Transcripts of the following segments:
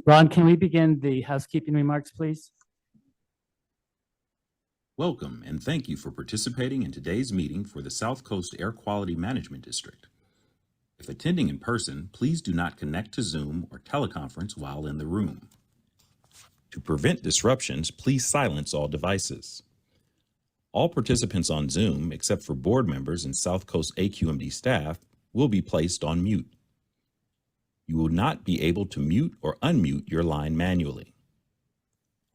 Ron, can we begin the housekeeping remarks, please? Welcome and thank you for participating in today's meeting for the South Coast Air Quality Management District. If attending in person, please do not connect to Zoom or teleconference while in the room. To prevent disruptions, please silence all devices. All participants on Zoom, except for board members and South Coast AQMD staff, will be placed on mute. You will not be able to mute or unmute your line manually.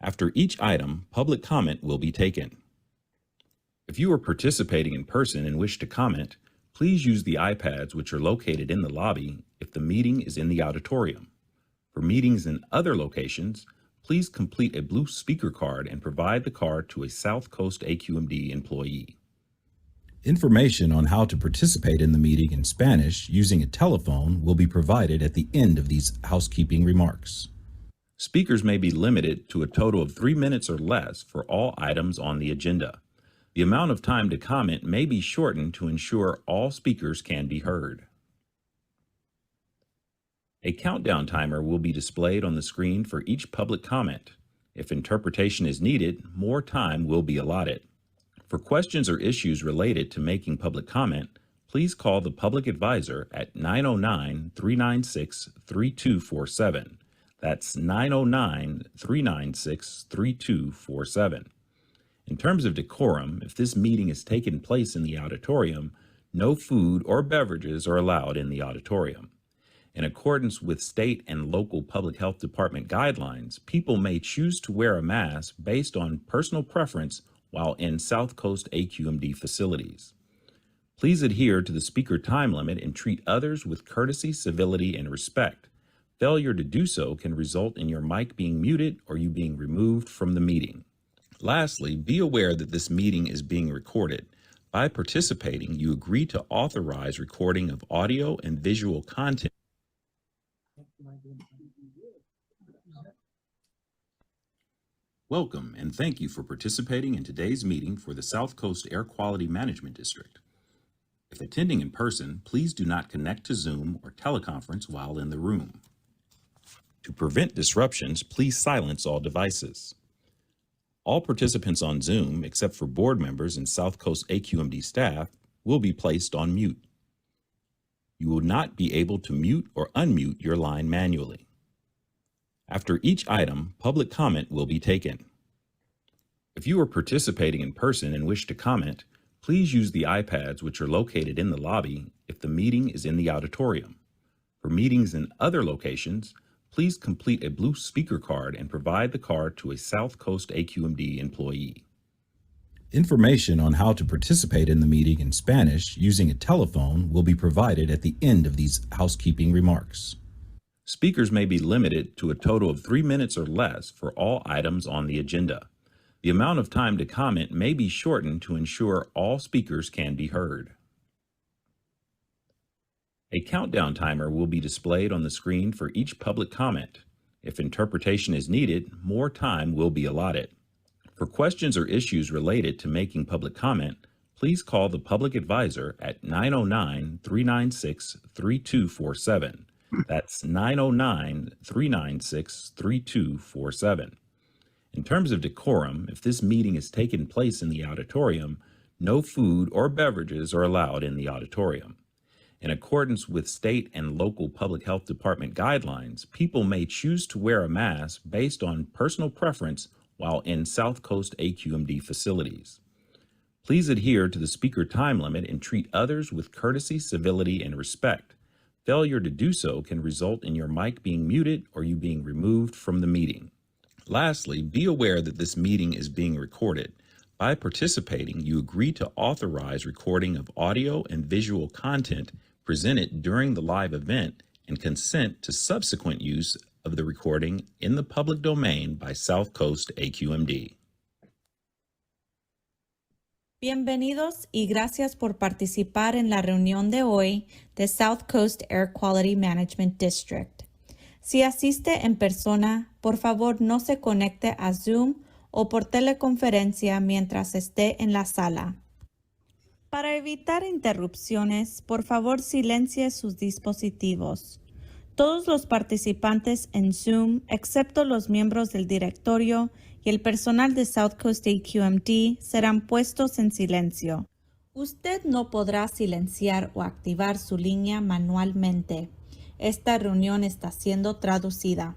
After each item, public comment will be taken. If you are participating in person and wish to comment, please use the iPads which are located in the lobby if the meeting is in the auditorium. For meetings in other locations, please complete a blue speaker card and provide the card to a South Coast AQMD employee. Information on how to participate in the meeting in Spanish using a telephone will be provided at the end of these housekeeping remarks. Speakers may be limited to a total of 3 minutes or less for all items on the agenda. The amount of time to comment may be shortened to ensure all speakers can be heard. A countdown timer will be displayed on the screen for each public comment. If interpretation is needed, more time will be allotted. For questions or issues related to making public comment, please call the public advisor at 909-396-3247. That's 909-396-3247. In terms of decorum, if this meeting is taking place in the auditorium, no food or beverages are allowed in the auditorium. In accordance with state and local public health department guidelines, people may choose to wear a mask based on personal preference while in South Coast AQMD facilities. Please adhere to the speaker time limit and treat others with courtesy, civility, and respect. Failure to do so can result in your mic being muted or you being removed from the meeting. Lastly, be aware that this meeting is being recorded. By participating, you agree to authorize recording of audio and visual content. Welcome and thank you for participating in today's meeting for the South Coast Air Quality Management District. If attending in person, please do not connect to Zoom or teleconference while in the room. To prevent disruptions, please silence all devices. All participants on Zoom, except for board members and South Coast AQMD staff, will be placed on mute. You will not be able to mute or unmute your line manually. After each item, public comment will be taken. If you are participating in person and wish to comment, please use the iPads which are located in the lobby if the meeting is in the auditorium. For meetings in other locations, please complete a blue speaker card and provide the card to a South Coast AQMD employee. Information on how to participate in the meeting in Spanish using a telephone will be provided at the end of these housekeeping remarks. Speakers may be limited to a total of 3 minutes or less for all items on the agenda. The amount of time to comment may be shortened to ensure all speakers can be heard. A countdown timer will be displayed on the screen for each public comment. If interpretation is needed, more time will be allotted. For questions or issues related to making public comment, please call the public advisor at 909-396-3247. That's 909-396-3247. In terms of decorum, if this meeting is taking place in the auditorium, no food or beverages are allowed in the auditorium. In accordance with state and local public health department guidelines, people may choose to wear a mask based on personal preference while in South Coast AQMD facilities. Please adhere to the speaker time limit and treat others with courtesy, civility, and respect. Failure to do so can result in your mic being muted or you being removed from the meeting. Lastly, be aware that this meeting is being recorded. By participating, you agree to authorize recording of audio and visual content presented during the live event and consent to subsequent use of the recording in the public domain by South Coast AQMD. Bienvenidos y gracias por participar en la reunión de hoy de South Coast Air Quality Management District. Si asiste en persona, por favor no se conecte a Zoom o por teleconferencia mientras esté en la sala. Para evitar interrupciones, por favor silencie sus dispositivos. Todos los participantes en Zoom, excepto los miembros del directorio y el personal de South Coast AQMD, serán puestos en silencio. Usted no podrá silenciar o activar su línea manualmente. Esta reunión está siendo traducida.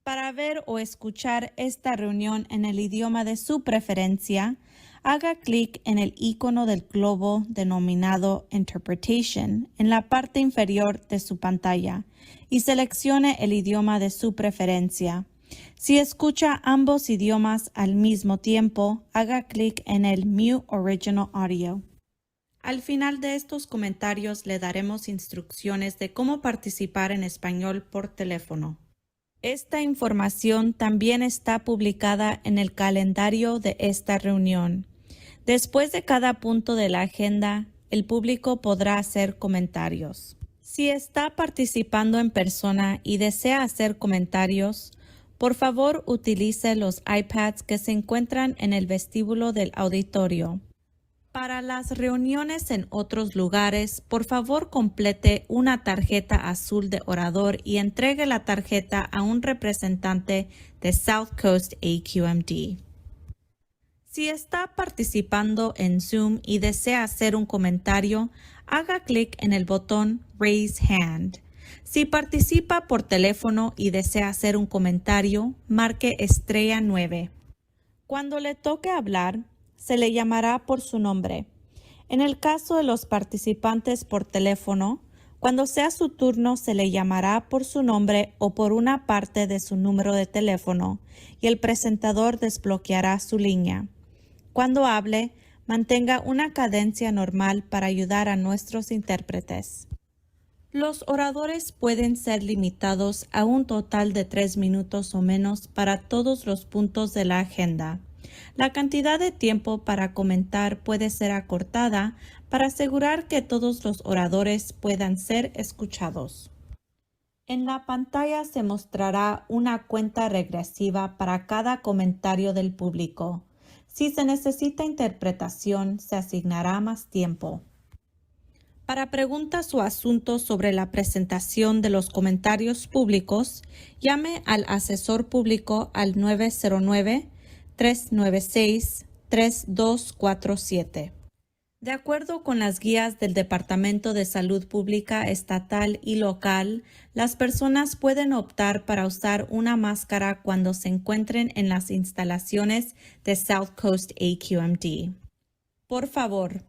Para ver o escuchar esta reunión en el idioma de su preferencia, haga clic en el icono del globo denominado Interpretation en la parte inferior de su pantalla y seleccione el idioma de su preferencia. Si escucha ambos idiomas al mismo tiempo, haga clic en el Mute Original Audio. Al final de estos comentarios le daremos instrucciones de cómo participar en español por teléfono. Esta información también está publicada en el calendario de esta reunión. Después de cada punto de la agenda, el público podrá hacer comentarios. Si está participando en persona y desea hacer comentarios, por favor utilice los iPads que se encuentran en el vestíbulo del auditorio. Para las reuniones en otros lugares, por favor complete una tarjeta azul de orador y entregue la tarjeta a un representante de South Coast AQMD. Si está participando en Zoom y desea hacer un comentario, haga clic en el botón Raise Hand. Si participa por teléfono y desea hacer un comentario, marque estrella 9. Cuando le toque hablar, se le llamará por su nombre. En el caso de los participantes por teléfono, cuando sea su turno se le llamará por su nombre o por una parte de su número de teléfono y el presentador desbloqueará su línea. Cuando hable, mantenga una cadencia normal para ayudar a nuestros intérpretes. Los oradores pueden ser limitados a un total de 3 minutos o menos para todos los puntos de la agenda. La cantidad de tiempo para comentar puede ser acortada para asegurar que todos los oradores puedan ser escuchados. En la pantalla se mostrará una cuenta regresiva para cada comentario del público. Si se necesita interpretación, se asignará más tiempo. Para preguntas o asuntos sobre la presentación de los comentarios públicos, llame al asesor público al 909-396-3247. De acuerdo con las guías del Departamento de Salud Pública estatal y local, las personas pueden optar para usar una máscara cuando se encuentren en las instalaciones de South Coast AQMD. Por favor,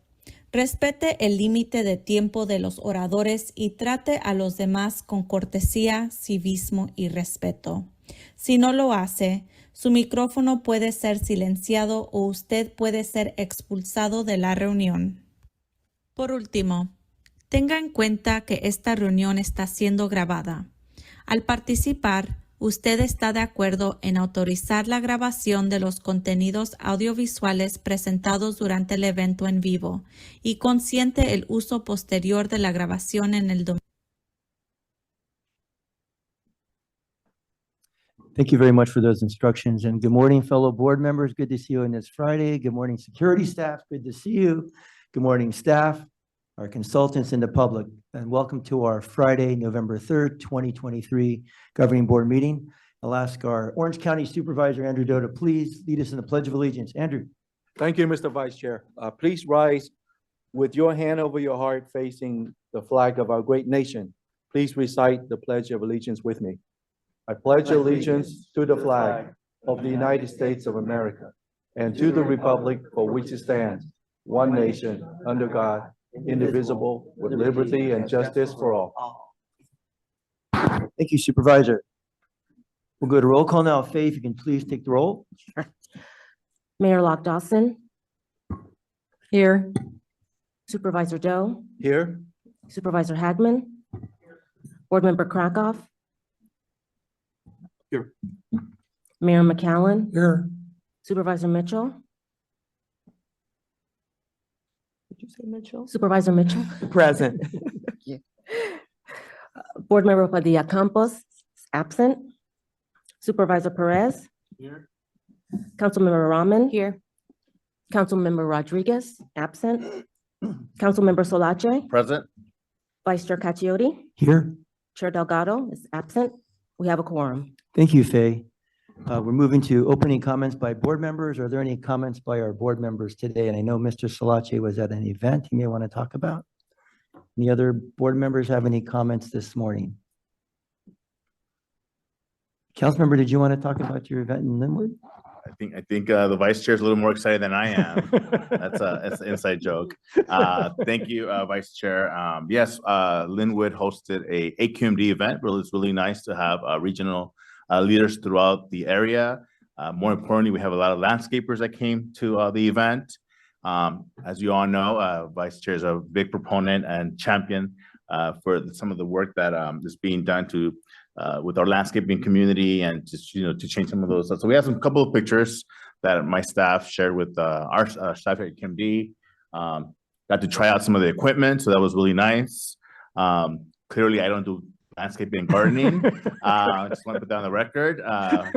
respete el límite de tiempo de los oradores y trate a los demás con cortesía, civismo y respeto. Si no lo hace, su micrófono puede ser silenciado o usted puede ser expulsado de la reunión. Por último, tenga en cuenta que esta reunión está siendo grabada. Al participar, usted está de acuerdo en autorizar la grabación de los contenidos audiovisuales presentados durante el evento en vivo y consiente el uso posterior de la grabación en el dominio. Thank you very much for those instructions, and good morning, fellow board members. Good to see you on this Friday. Good morning, security staff. Good to see you. Good morning, staff, our consultants, and the public. And welcome to our Friday, November 3rd, 2023 governing board meeting. I'll ask our Orange County Supervisor, Andrew Doe, to please lead us in the Pledge of Allegiance. Andrew. Thank you, Mr. Vice Chair. Please rise with your hand over your heart facing the flag of our great nation. Please recite the Pledge of Allegiance with me. I pledge allegiance to the flag of the United States of America and to the republic for which it stands, one nation, under God, indivisible, with liberty and justice for all. Thank you, Supervisor. We'll go to roll call now. Faye, if you can please take the roll. Mayor Locke Dawson. Here. Supervisor Doe. Here, Supervisor Hagman. Board Member Krakoff. Here. Mayor McCallan. Here. Supervisor Mitchell. Did you say Mitchell? Supervisor Mitchell. Present. Board Member Padilla Campos, absent. Supervisor Perez. Here. Councilmember Rahman. Here. Councilmember Rodriguez, absent. Councilmember Solache. Present. Vice Chair Caciotti. Here. Chair Delgado is absent. We have a quorum. Thank you, Faye. We're moving to opening comments by board members. Are there any comments by our board members today? And I know Mr. Salache was at an event he may want to talk about. Any other board members have any comments this morning? Councilmember, did you want to talk about your event in Linwood? I think the vice chair is a little more excited than I am. That's an inside joke. Thank you, vice chair. Yes, Linwood hosted a AQMD event. Really, it's really nice to have regional leaders throughout the area. More importantly, we have a lot of landscapers that came to the event. As you all know, vice chair is a big proponent and champion for some of the work that is being done to with our landscaping community and just, to change some of those. So we have some couple of pictures that my staff shared with our staff at AQMD. Got to try out some of the equipment, so that was really nice. Clearly, I don't do landscaping and gardening. Just want to put that on the record. But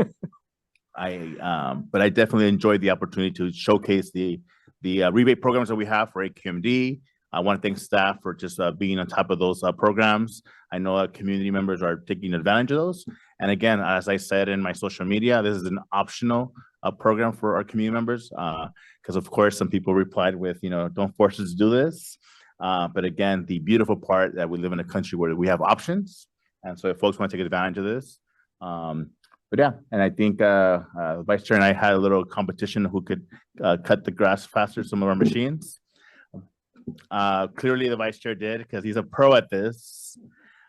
I definitely enjoyed the opportunity to showcase the rebate programs that we have for AQMD. I want to thank staff for just being on top of those programs. I know community members are taking advantage of those. And again, as I said in my social media, this is an optional program for our community members because, of course, some people replied with, don't force us to do this. But again, the beautiful part that we live in a country where we have options. And so if folks want to take advantage of this, but yeah, and I think Vice Chair and I had a little competition who could cut the grass faster, some of our machines. Clearly the Vice Chair did because he's a pro at this.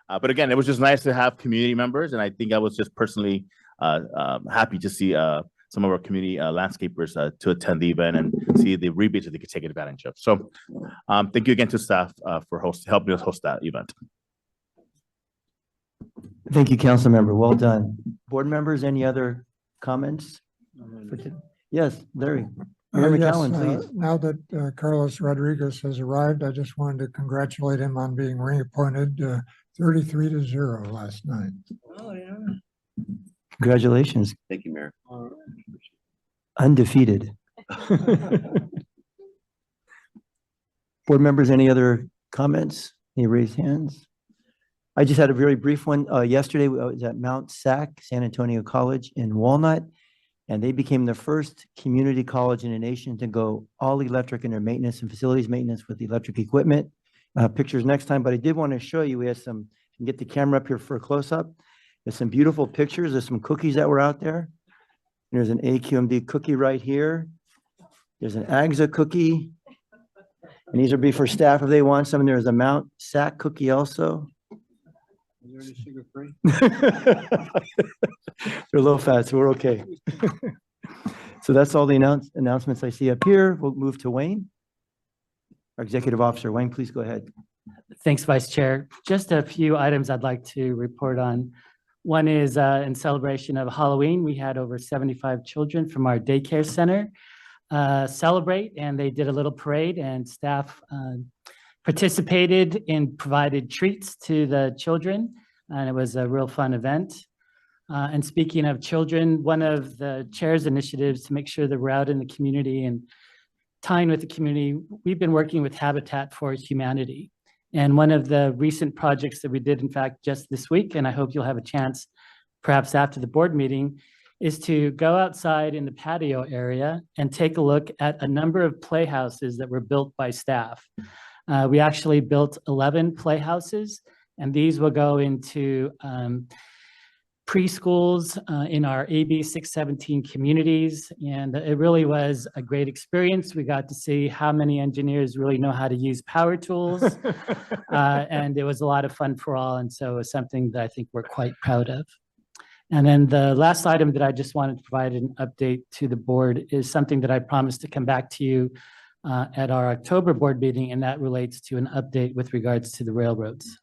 But again, it was just nice to have community members. And I think I was just personally happy to see some of our community landscapers to attend the event and see the rebates that they could take advantage of. So thank you again to staff for helping us host that event. Thank you, Councilmember. Well done. Board members, any other comments? Yes, Larry. Mayor Yes, McCowan, please. now that Carlos Rodriguez has arrived, I just wanted to congratulate him on being reappointed 33-0 last night. Oh, yeah. Congratulations. Thank you, Mayor. Undefeated. Board members, any other comments? Any raised hands? I just had a very brief one. Yesterday, I was at Mount SAC, San Antonio College in Walnut, and they became the first community college in the nation to go all electric in their maintenance and facilities maintenance with electric equipment. Pictures next time, but I did want to show you, we have some, you can get the camera up here for a close-up. There's some beautiful pictures. There's some cookies that were out there. There's an AQMD cookie right here. There's an AGSA cookie. And these would be for staff if they want some. There's a Mount SAC cookie also. Is there any sugar-free? They're low fat, so we're okay. So that's all the announcements I see up here. We'll move to Wayne. Our Executive Officer. Wayne, please go ahead. Thanks, Vice Chair. Just a few items I'd like to report on. One is in celebration of Halloween, we had over 75 children from our daycare center celebrate, and they did a little parade, and staff participated and provided treats to the children, and it was a real fun event. And speaking of children, one of the chair's initiatives to make sure that we're out in the community and tying with the community, we've been working with Habitat for Humanity. And one of the recent projects that we did, in fact, just this week, and I hope you'll have a chance, perhaps after the board meeting, is to go outside in the patio area and take a look at a number of playhouses that were built by staff. We actually built 11 playhouses, and these will go into preschools in our AB 617 communities. And it really was a great experience. We got to see how many engineers really know how to use power tools. And it was a lot of fun for all. And so it's something that I think we're quite proud of. And then the last item that I just wanted to provide an update to the board is something that I promised to come back to you at our October board meeting, and that relates to an update with regards to the railroads.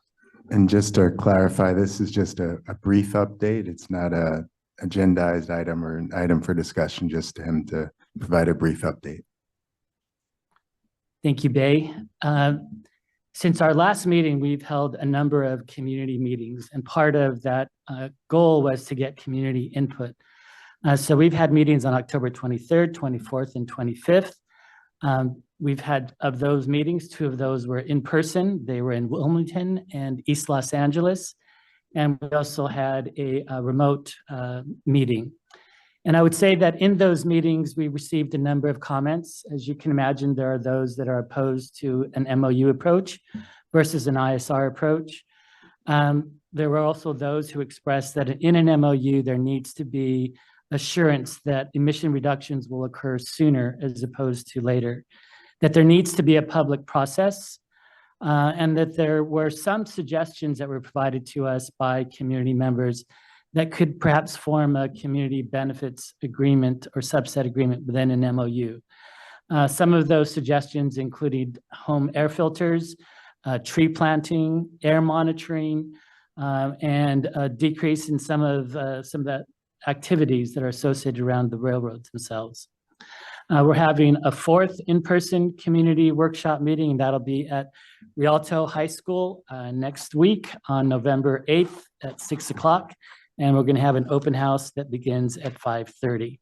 And just to clarify, this is just a brief update. It's not a agendized item or an item for discussion, just to him to provide a brief update. Thank you, Bay. Since our last meeting, we've held a number of community meetings, and part of that goal was to get community input. So we've had meetings on October 23rd, 24th, and 25th. We've had, of those meetings, 2 of those were in person. They were in Wilmington and East Los Angeles. And we also had a remote meeting. And I would say that in those meetings, we received a number of comments. As you can imagine, there are those that are opposed to an MOU approach versus an ISR approach. There were also those who expressed that in an MOU, there needs to be assurance that emission reductions will occur sooner as opposed to later, that there needs to be a public process, and that there were some suggestions that were provided to us by community members that could perhaps form a community benefits agreement or subset agreement within an MOU. Some of those suggestions included home air filters, tree planting, air monitoring, and a decrease in some of the activities that are associated around the railroads themselves. We're having a fourth in-person community workshop meeting, and that'll be at Rialto High School next week on November 8th at 6 o'clock. And we're going to have an open house that begins at 5:30.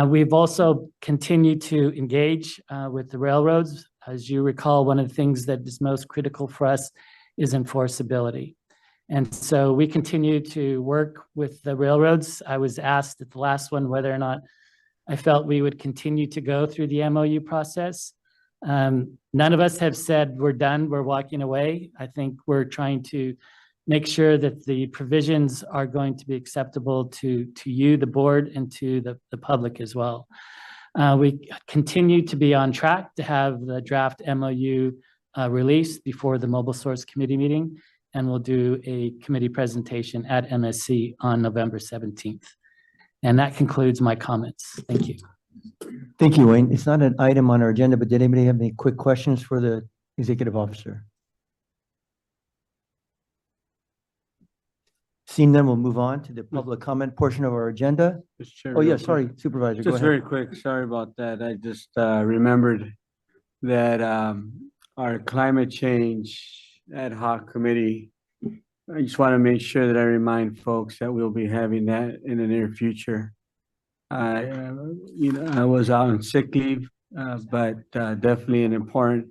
We've also continued to engage with the railroads. As you recall, one of the things that is most critical for us is enforceability. And so we continue to work with the railroads. I was asked at the last one whether or not I felt we would continue to go through the MOU process. None of us have said we're done, we're walking away. I think we're trying to make sure that the provisions are going to be acceptable to you, the board, and to the public as well. We continue to be on track to have the draft MOU released before the Mobile Source Committee meeting, and we'll do a committee presentation at MSC on November 17th. And that concludes my comments. Thank you. Thank you, Wayne. It's not an item on our agenda, but did anybody have any quick questions for the executive officer? Seeing none, we'll move on to the public comment portion of our agenda. Mr. Chair, Oh, real yeah, quick. sorry, Supervisor, go Just ahead. very quick, sorry about that. I just remembered that our climate change ad hoc committee, I just want to make sure that I remind folks that we'll be having that in the near future. I was out on sick leave, but definitely an important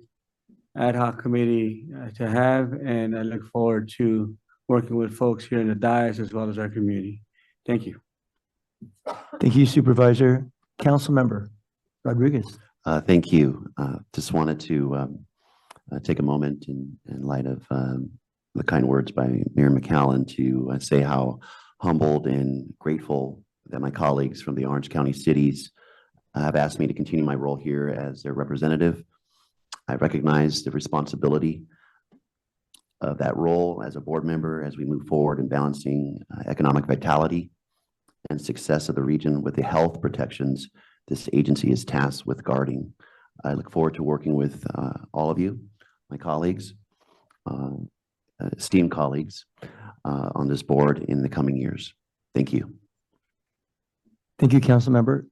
ad hoc committee to have, and I look forward to working with folks here in the dais as well as our community. Thank you. Thank you, Supervisor. Councilmember Rodriguez. Thank you. Just wanted to take a moment in light of the kind words by Mayor McCallum to say how humbled and grateful that my colleagues from the Orange County cities have asked me to continue my role here as their representative. I recognize the responsibility of that role as a board member as we move forward in balancing economic vitality and success of the region with the health protections this agency is tasked with guarding. I look forward to working with all of you, my colleagues, esteemed colleagues on this board in the coming years. Thank you. Thank you, Councilmember.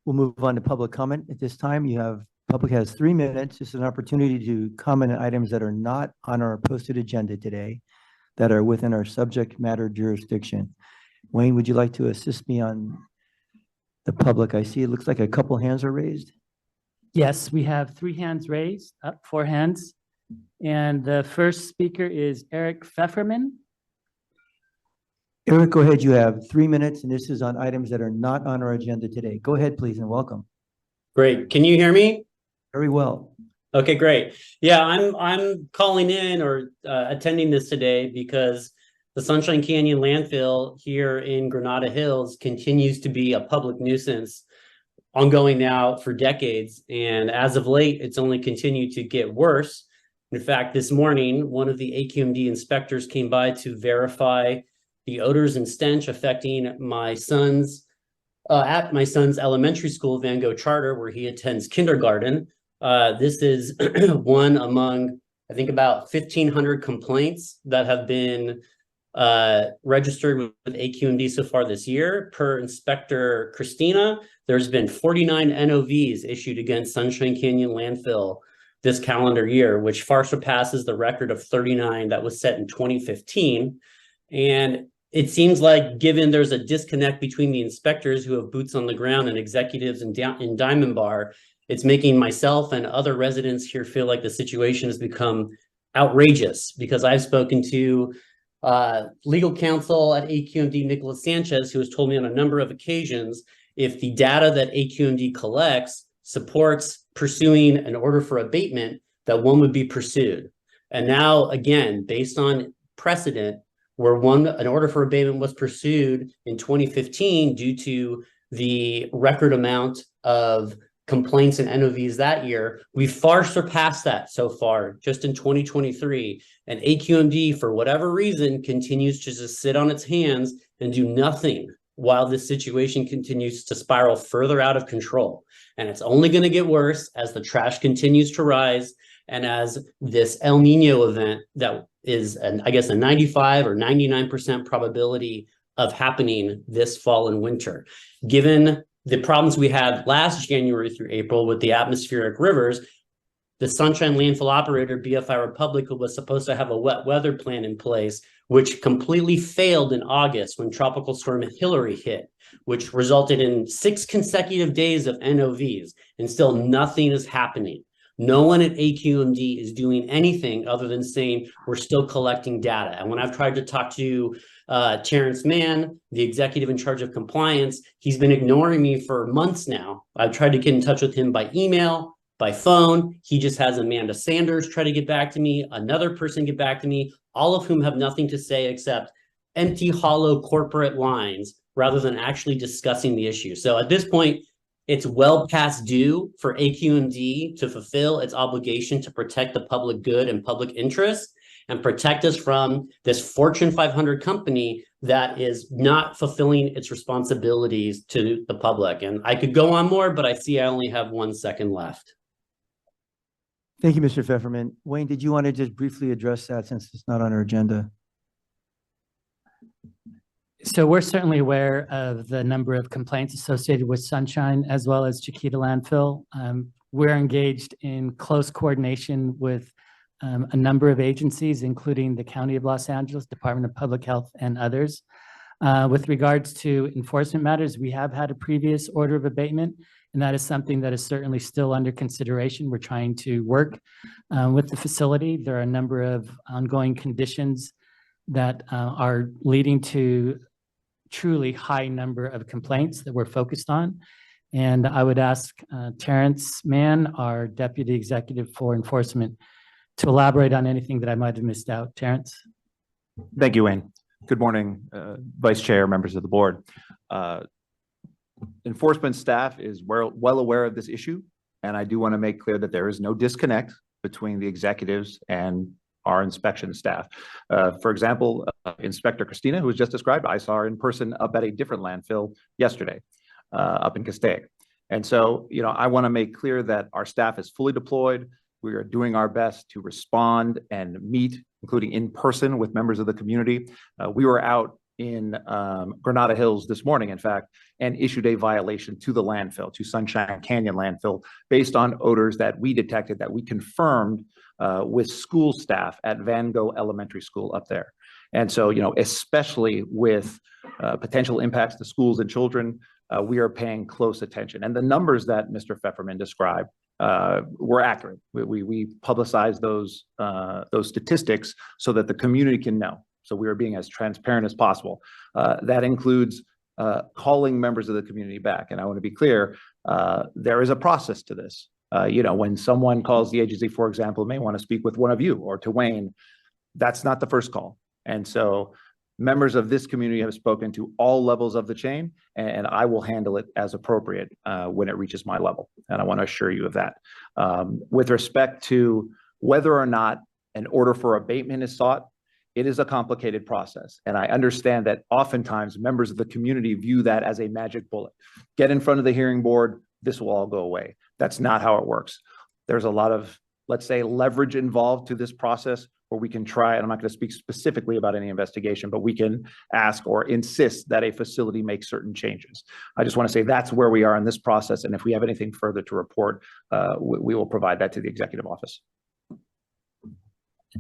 We'll move on to public comment. At this time, public has 3 minutes. This is an opportunity to comment on items that are not on our posted agenda today that are within our subject matter jurisdiction. Wayne, would you like to assist me on the public? I see it looks like a couple hands are raised. Yes, we have 3 hands raised, 4 hands. And the first speaker is Eric Pfefferman. Eric, go ahead. You have 3 minutes, and this is on items that are not on our agenda today. Go ahead, please, and welcome. Great. Can you hear me? Very well. Okay, great. Yeah, I'm calling in or attending this today because the Sunshine Canyon landfill here in Granada Hills continues to be a public nuisance, ongoing now for decades. And as of late, it's only continued to get worse. In fact, this morning, one of the AQMD inspectors came by to verify the odors and stench affecting my son's at my son's elementary school, Van Gogh Charter, where he attends kindergarten. This is one among, I think, about 1,500 complaints that have been registered with AQMD so far this year. Per Inspector Christina, there's been 49 NOVs issued against Sunshine Canyon landfill this calendar year, which far surpasses the record of 39 that was set in 2015. And it seems like, given there's a disconnect between the inspectors who have boots on the ground and executives in Diamond Bar, it's making myself and other residents here feel like the situation has become outrageous, because I've spoken to Legal counsel at AQMD, Nicholas Sanchez, who has told me on a number of occasions, if the data that AQMD collects supports pursuing an order for abatement, that one would be pursued. And now, again, based on precedent, where an order for abatement was pursued in 2015 due to the record amount of complaints and NOVs that year, we far surpassed that so far, just in 2023. And AQMD, for whatever reason, continues to just sit on its hands and do nothing while this situation continues to spiral further out of control. And it's only going to get worse as the trash continues to rise and as this El Nino event that is, I guess, a 95 or 99% probability of happening this fall and winter. Given the problems we had last January through April with the atmospheric rivers, the Sunshine Landfill operator, BFI Republic, was supposed to have a wet weather plan in place, which completely failed in August when Tropical Storm Hillary hit, which resulted in 6 consecutive days of NOVs, and still nothing is happening. No one at AQMD is doing anything other than saying we're still collecting data. And when I've tried to talk to Terrence Mann, the executive in charge of compliance, he's been ignoring me for months now. I've tried to get in touch with him by email, by phone. He just has Amanda Sanders try to get back to me, another person get back to me, all of whom have nothing to say except empty, hollow corporate lines rather than actually discussing the issue. So at this point, it's well past due for AQMD to fulfill its obligation to protect the public good and public interest and protect us from this Fortune 500 company that is not fulfilling its responsibilities to the public. And I could go on more, but I see I only have 1 second left. Thank you, Mr. Pfefferman. Wayne, did you want to just briefly address that since it's not on our agenda? So we're certainly aware of the number of complaints associated with Sunshine as well as Chiquita Landfill. We're engaged in close coordination with a number of agencies, including the County of Los Angeles, Department of Public Health, and others. With regards to enforcement matters, we have had a previous order of abatement, and that is something that is certainly still under consideration. We're trying to work with the facility. There are a number of ongoing conditions that are leading to truly high number of complaints that we're focused on. And I would ask Terrence Mann, our Deputy Executive for Enforcement, to elaborate on anything that I might have missed out. Terrence? Thank you, Wayne. Good morning, Vice Chair, members of the board. Enforcement staff is well aware of this issue, and I do want to make clear that there is no disconnect between the executives and our inspection staff. For example, Inspector Christina, who was just described, I saw her in person up at a different landfill yesterday, up in Castaic. And so, I want to make clear that our staff is fully deployed. We are doing our best to respond and meet, including in person with members of the community. We were out in Granada Hills this morning, in fact, and issued a violation to the landfill, to Sunshine Canyon landfill, based on odors that we detected, that we confirmed with school staff at Van Gogh Elementary School up there. And so, especially with potential impacts to schools and children, we are paying close attention. And the numbers that Mr. Pfefferman described were accurate. We publicized those statistics so that the community can know. So we are being as transparent as possible. That includes calling members of the community back. And I want to be clear, there is a process to this. When someone calls the agency, for example, may want to speak with one of you or to Wayne, that's not the first call. And so members of this community have spoken to all levels of the chain, and I will handle it as appropriate when it reaches my level. And I want to assure you of that. With respect to whether or not an order for abatement is sought, it is a complicated process. And I understand that oftentimes members of the community view that as a magic bullet. Get in front of the hearing board, this will all go away. That's not how it works. There's a lot of, let's say, leverage involved to this process where we can try, and I'm not going to speak specifically about any investigation, but we can ask or insist that a facility make certain changes. I just want to say that's where we are in this process. And if we have anything further to report, we will provide that to the executive office.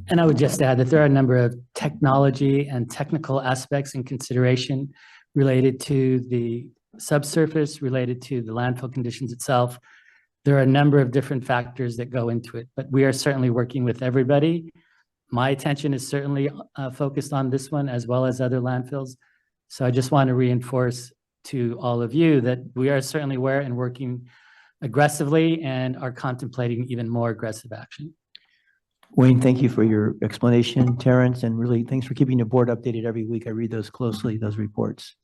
And I would just add that there are a number of technology and technical aspects in consideration related to the subsurface, related to the landfill conditions itself. There are a number of different factors that go into it, but we are certainly working with everybody my attention is certainly focused on this one as well as other landfills. So I just want to reinforce to all of you that we are certainly aware and working aggressively and are contemplating even more aggressive action. Wayne, thank you for your explanation, Terrence, and really thanks for keeping the board updated every week. I read those closely, those reports.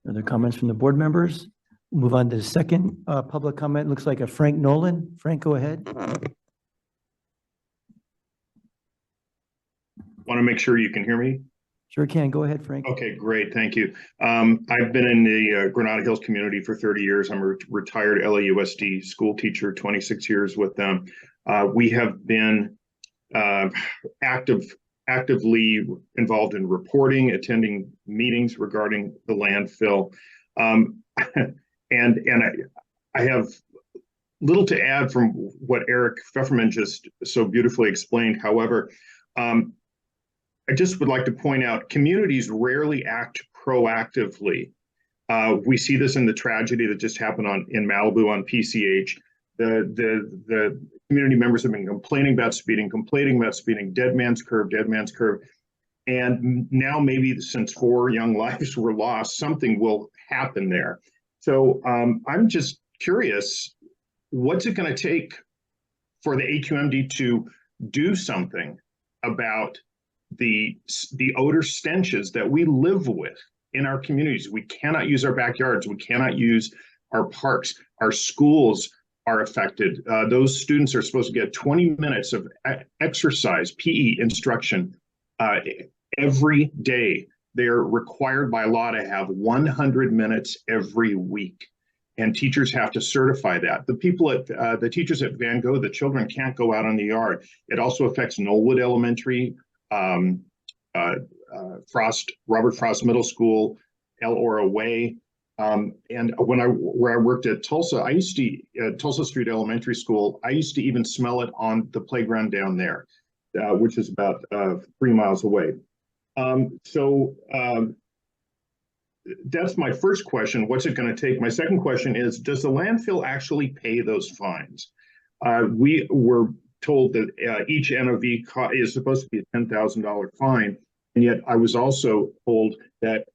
Other comments from the board members? Move on to the second public comment. Looks like a Frank Nolan. Frank, go ahead. Want to make sure you can hear me? Sure can. Go ahead, Frank. Okay, great. Thank you. I've been in the Granada Hills community for 30 years. I'm a retired LAUSD school teacher, 26 years with them. We have been actively involved in reporting, attending meetings regarding the landfill. I have little to add from what Eric Pfefferman just so beautifully explained. However, I just would like to point out communities rarely act proactively. We see this in the tragedy that just happened in Malibu on PCH. The community members have been complaining about speeding, dead man's curve. And now maybe since 4 young lives were lost, something will happen there. So I'm just curious, what's it going to take for the AQMD to do something about the odor stenches that we live with in our communities? We cannot use our backyards. We cannot use our parks. Our schools are affected. Those students are supposed to get 20 minutes of exercise, PE instruction every day. They're required by law to have 100 minutes every week. And teachers have to certify that. The teachers at Van Gogh, the children can't go out in the yard. It also affects Knollwood Elementary, Robert Frost Middle School, El Oro Way. And where I worked at Tulsa, Tulsa Street Elementary School, I used to even smell it on the playground down there, which is about 3 miles away. That's my first question. What's it going to take? My second question is, does the landfill actually pay those fines? We were told that each NOV is supposed to be a $10,000 fine, and yet I was also told that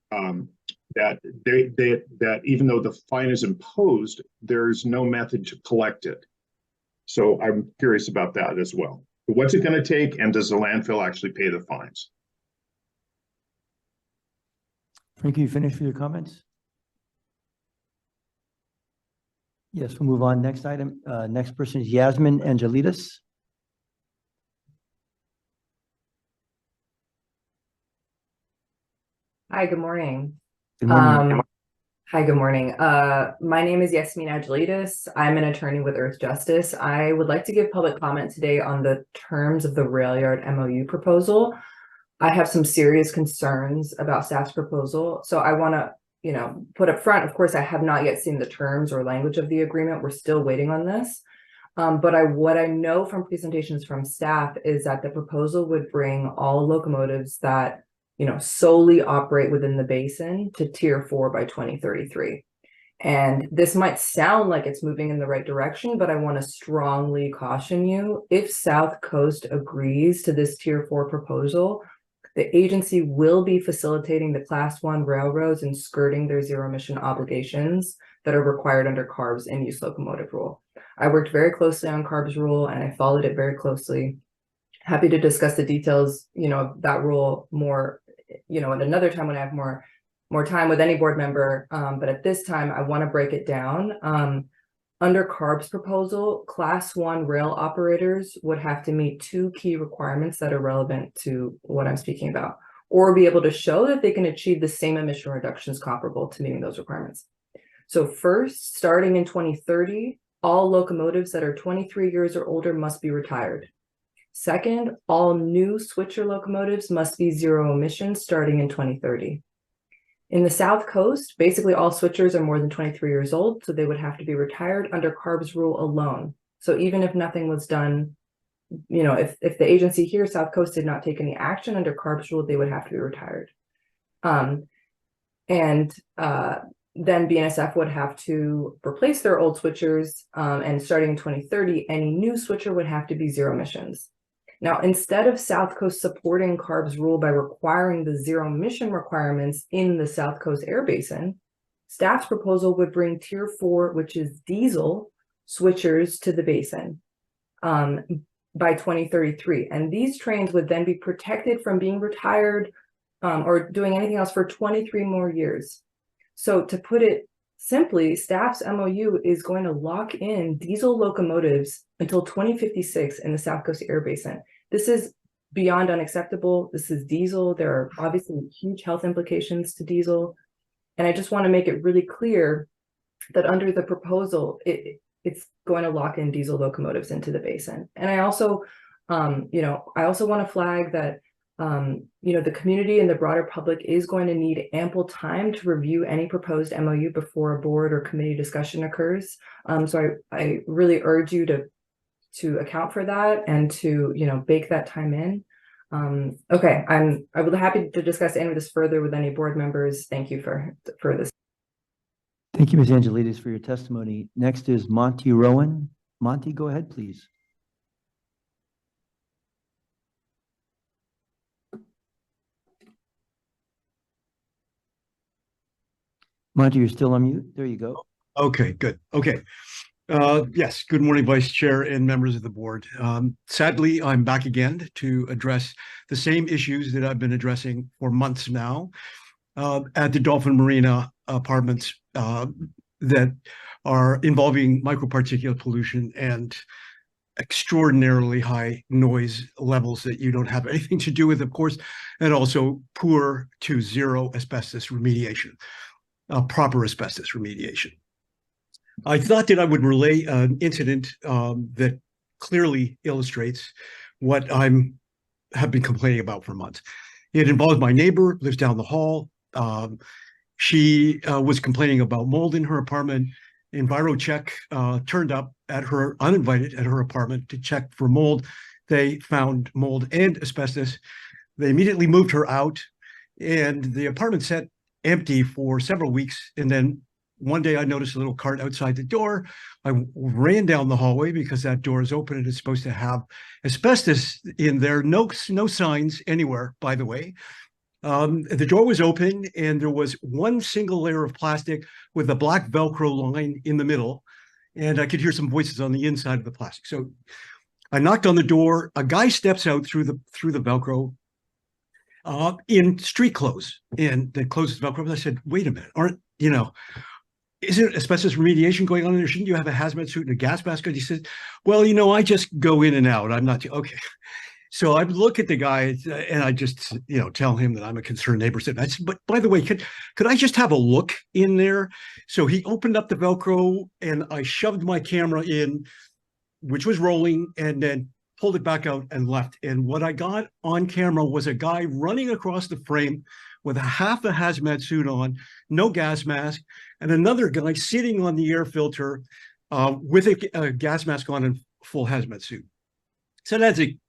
that even though the fine is imposed, there's no method to collect it. So I'm curious about that as well. What's it going to take, and does the landfill actually pay the fines? Frank, you finished with your comments? Yes, we'll move on. Next item. Next person is Yasmin Angelides. Hi, good morning. Good morning. Hi, good morning. My name is Yasmin Angelides. I'm an attorney with Earth Justice. I would like to give public comment today on the terms of the rail yard MOU proposal. I have some serious concerns about staff's proposal. So I want to, put up front, of course, I have not yet seen the terms or language of the agreement. We're still waiting on this. But what I know from presentations from staff is that the proposal would bring all locomotives that, solely operate within the basin to Tier 4 by 2033. And this might sound like it's moving in the right direction, but I want to strongly caution you, if South Coast agrees to this Tier 4 proposal, the agency will be facilitating the Class 1 railroads and skirting their zero emission obligations that are required under CARB's in-use locomotive rule. I worked very closely on CARB's rule and I followed it very closely. Happy to discuss the details, of that rule more, at another time when I have more time with any board member. But at this time, I want to break it down. Under CARB's proposal, Class 1 rail operators would have to meet 2 key requirements that are relevant to what I'm speaking about, or be able to show that they can achieve the same emission reductions comparable to meeting those requirements. So first, starting in 2030, all locomotives that are 23 years or older must be retired. Second, all new switcher locomotives must be zero emissions starting in 2030. In the South Coast, basically all switchers are more than 23 years old, so they would have to be retired under CARB's rule alone. So even if nothing was done, if the agency here, South Coast, did not take any action under CARB's rule, they would have to be retired. Then BNSF would have to replace their old switchers, and starting in 2030, any new switcher would have to be zero emissions. Now, instead of South Coast supporting CARB's rule by requiring the zero emission requirements in the South Coast Air Basin, staff's proposal would bring Tier 4, which is diesel, switchers to the basin by 2033. And these trains would then be protected from being retired or doing anything else for 23 more years. So to put it simply, staff's MOU is going to lock in diesel locomotives until 2056 in the South Coast Air Basin. This is beyond unacceptable. This is diesel. There are obviously huge health implications to diesel. And I just want to make it really clear that under the proposal, it's going to lock in diesel locomotives into the basin. And I also, I also want to flag that the community and the broader public is going to need ample time to review any proposed MOU before a board or committee discussion occurs. So I really urge you to account for that and to, bake that time in. Okay, I would be happy to discuss any of this further with any board members. Thank you for this. Thank you, Ms. Angelides, for your testimony. Next is Monty Rowan. Monty, go ahead, please. Monty, you're still on mute. There you go. Okay, good. Okay. Yes, good morning, Vice Chair and members of the board. Sadly, I'm back again to address the same issues that I've been addressing for months now at the Dolphin Marina apartments that are involving microparticulate pollution and extraordinarily high noise levels that you don't have anything to do with, of course, and also poor to zero asbestos remediation, proper asbestos remediation. I thought that I would relay an incident that clearly illustrates what have been complaining about for months. It involves my neighbor, lives down the hall. She was complaining about mold in her apartment. EnviroCheck turned up at her, uninvited, at her apartment to check for mold. They found mold and asbestos. They immediately moved her out, and the apartment sat empty for several weeks. And then one day I noticed a little cart outside the door. I ran down the hallway because that door is open and it's supposed to have asbestos in there. No signs anywhere, by the way. The door was open and there was one single layer of plastic with a black Velcro line in the middle. And I could hear some voices on the inside of the plastic. So I knocked on the door. A guy steps out through the Velcro in street clothes, and the clothes is Velcro. I said, wait a minute, isn't asbestos remediation going on in there? Shouldn't you have a hazmat suit and a gas mask? He said, well, I just go in and out. I'm not, okay. So I look at the guy and I just, tell him that I'm a concerned neighbor. I said, but by the way, could I just have a look in there? So he opened up the Velcro and I shoved my camera in, which was rolling, and then pulled it back out and left. And what I got on camera was a guy running across the frame with half a hazmat suit on, no gas mask, and another guy sitting on the air filter with a gas mask on and full hazmat suit. So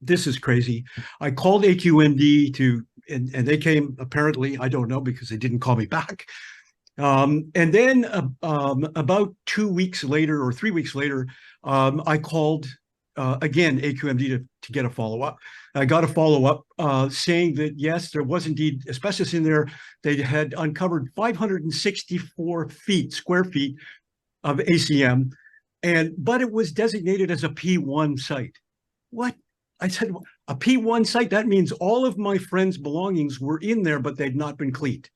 this is crazy. I called AQMD and they came, apparently, I don't know, because they didn't call me back. And then about 2 weeks later or 3 weeks later, I called again AQMD to get a follow-up. I got a follow-up saying that yes, there was indeed asbestos in there. They had uncovered 564 square feet of ACM, but it was designated as a P1 site. What? I said, a P1 site, that means all of my friends' belongings were in there, but they'd not been cleaned.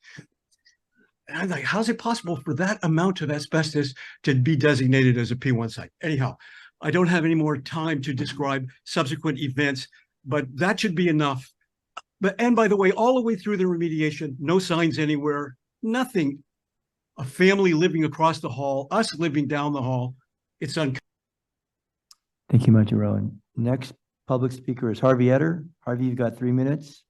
And I'm like, how's it possible for that amount of asbestos to be designated as a P1 site? Anyhow, I don't have any more time to describe subsequent events, but that should be enough. And by the way, all the way through the remediation, no signs anywhere, nothing. A family living across the hall, us living down the hall. It's uncovered. Thank you, Monty Rowan. Next public speaker is Harvey Etter. Harvey, you've got 3 minutes.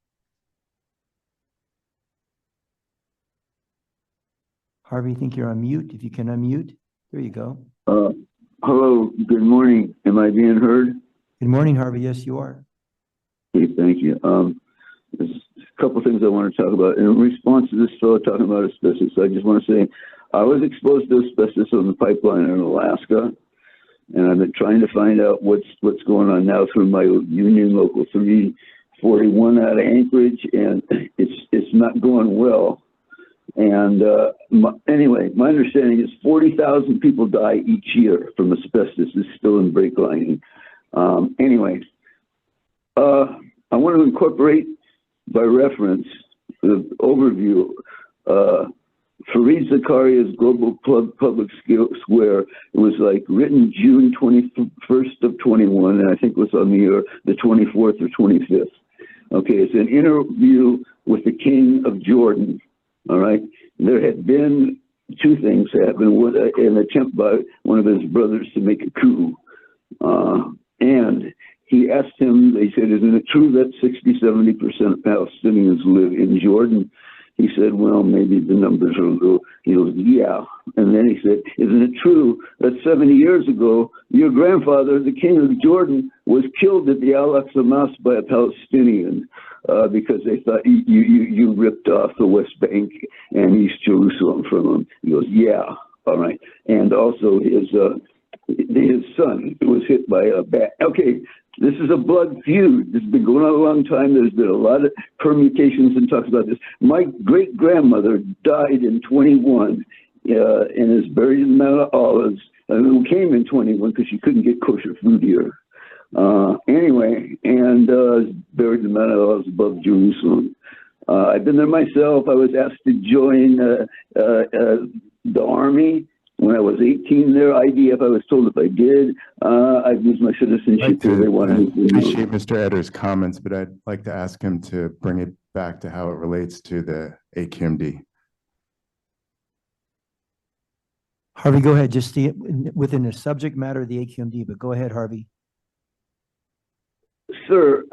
Harvey, I think you're on mute. If you can unmute, there you go. Hello, good morning. Am I being heard? Good morning, Harvey. Yes, you are. Okay, thank you. There's a couple things I want to talk about. In response to this fellow talking about asbestos, I just want to say I was exposed to asbestos on the pipeline in Alaska. And I've been trying to find out what's going on now through my union local 341 out of Anchorage, and it's not going well. And anyway, my understanding is 40,000 people die each year from asbestos. It's still in brake lining. Anyway, I want to incorporate by reference the overview. Fareed Zakaria's Global Public Square. It was like written June 21st of 21, and I think it was on the 24th or 25th. Okay, it's an interview with the King of Jordan. All right, there had been two things happen: an attempt by one of his brothers to make a coup, and he asked him. They said, "Isn't it true that 60–70% of Palestinians live in Jordan?" He said, "Well, maybe the numbers are a little." He goes, "Yeah." And then he said, "Isn't it true that 70 years ago, your grandfather, the king of Jordan, was killed at the Al-Aqsa Mosque by a Palestinian because they thought you ripped off the West Bank and East Jerusalem from him?" He goes, "Yeah, all right." And also his son was hit by a bat. Okay. This is a blood feud. This has been going on a long time. There's been a lot of permutations and talks about this. My great-grandmother died in 21 and is buried in Mount of Olives, who came in 21 because she couldn't get kosher food here. Anyway, and buried in Mount of Olives above Jerusalem. I've been there myself. I was asked to join the Army. When I was 18 there, IDF, I was told if I did, I'd lose my citizenship. I They wanted me to appreciate Mr. Etter's comments, but I'd like to ask him to bring it back to how it relates to the AQMD. Harvey, go ahead. Just stay within the subject matter of the AQMD, but go ahead, Harvey. Sir,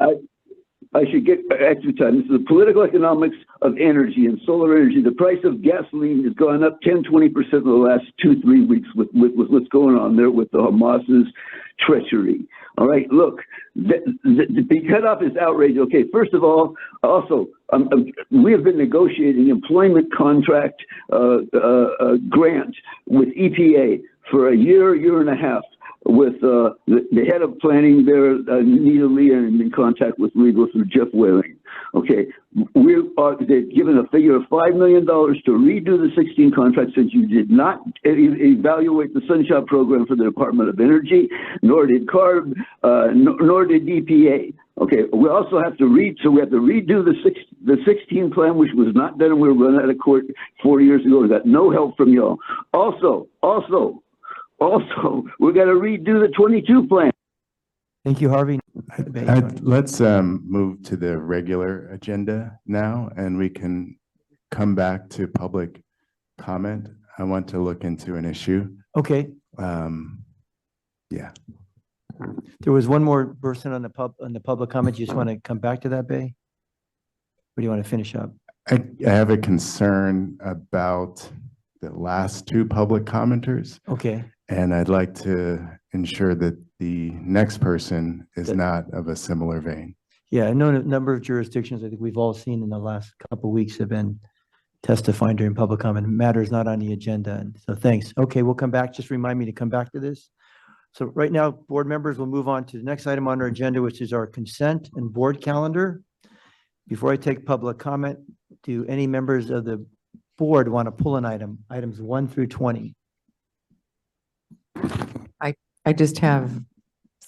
I should get extra time. This is the political economics of energy and solar energy. The price of gasoline has gone up 10–20% in the last 2–3 weeks with what's going on there with the Hamas's treachery. All right, look, the cutoff is outrage. Okay, first of all, also, we have been negotiating employment contract grant with EPA for a year and a half. With the head of planning there, Nita Lee, and in contact with legal through Jeff Whaling. Okay, they've given a figure of $5 million to redo the 16 contracts since you did not evaluate the Sunshine program for the Department of Energy, nor did CARB, nor did EPA. Okay, we also have to redo the 16 plan, which was not done, and we were run out of court 4 years ago. We got no help from y'all. Also, we're going to redo the 22 plan. Thank you, Harvey. Let's move to the regular agenda now, and we can come back to public comment. I want to look into an issue. Okay. Yeah. There was one more person on the public comment. You just want to come back to that, Bay? Or do you want to finish up? I have a concern about the last two public commenters. Okay. And I'd like to ensure that the next person is not of a similar vein. Yeah, I know a number of jurisdictions, I think we've all seen in the last couple of weeks, have been testifying during public comment. Matters not on the agenda. And so thanks. Okay, we'll come back. Just remind me to come back to this. So right now, board members will move on to the next item on our agenda, which is our consent and board calendar. Before I take public comment, do any members of the board want to pull an item, items 1 through 20? I just have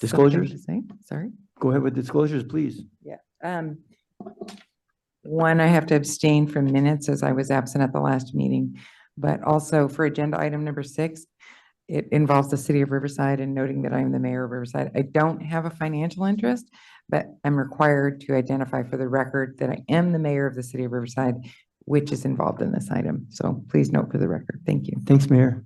Disclosures? something to say. Sorry. Go ahead with disclosures, please. Yeah. One, I have to abstain from minutes as I was absent at the last meeting, but also for agenda item number 6, it involves the city of Riverside and noting that I am the mayor of Riverside. I don't have a financial interest, but I'm required to identify for the record that I am the mayor of the city of Riverside, which is involved in this item. So please note for the record. Thank you. Thanks, Mayor.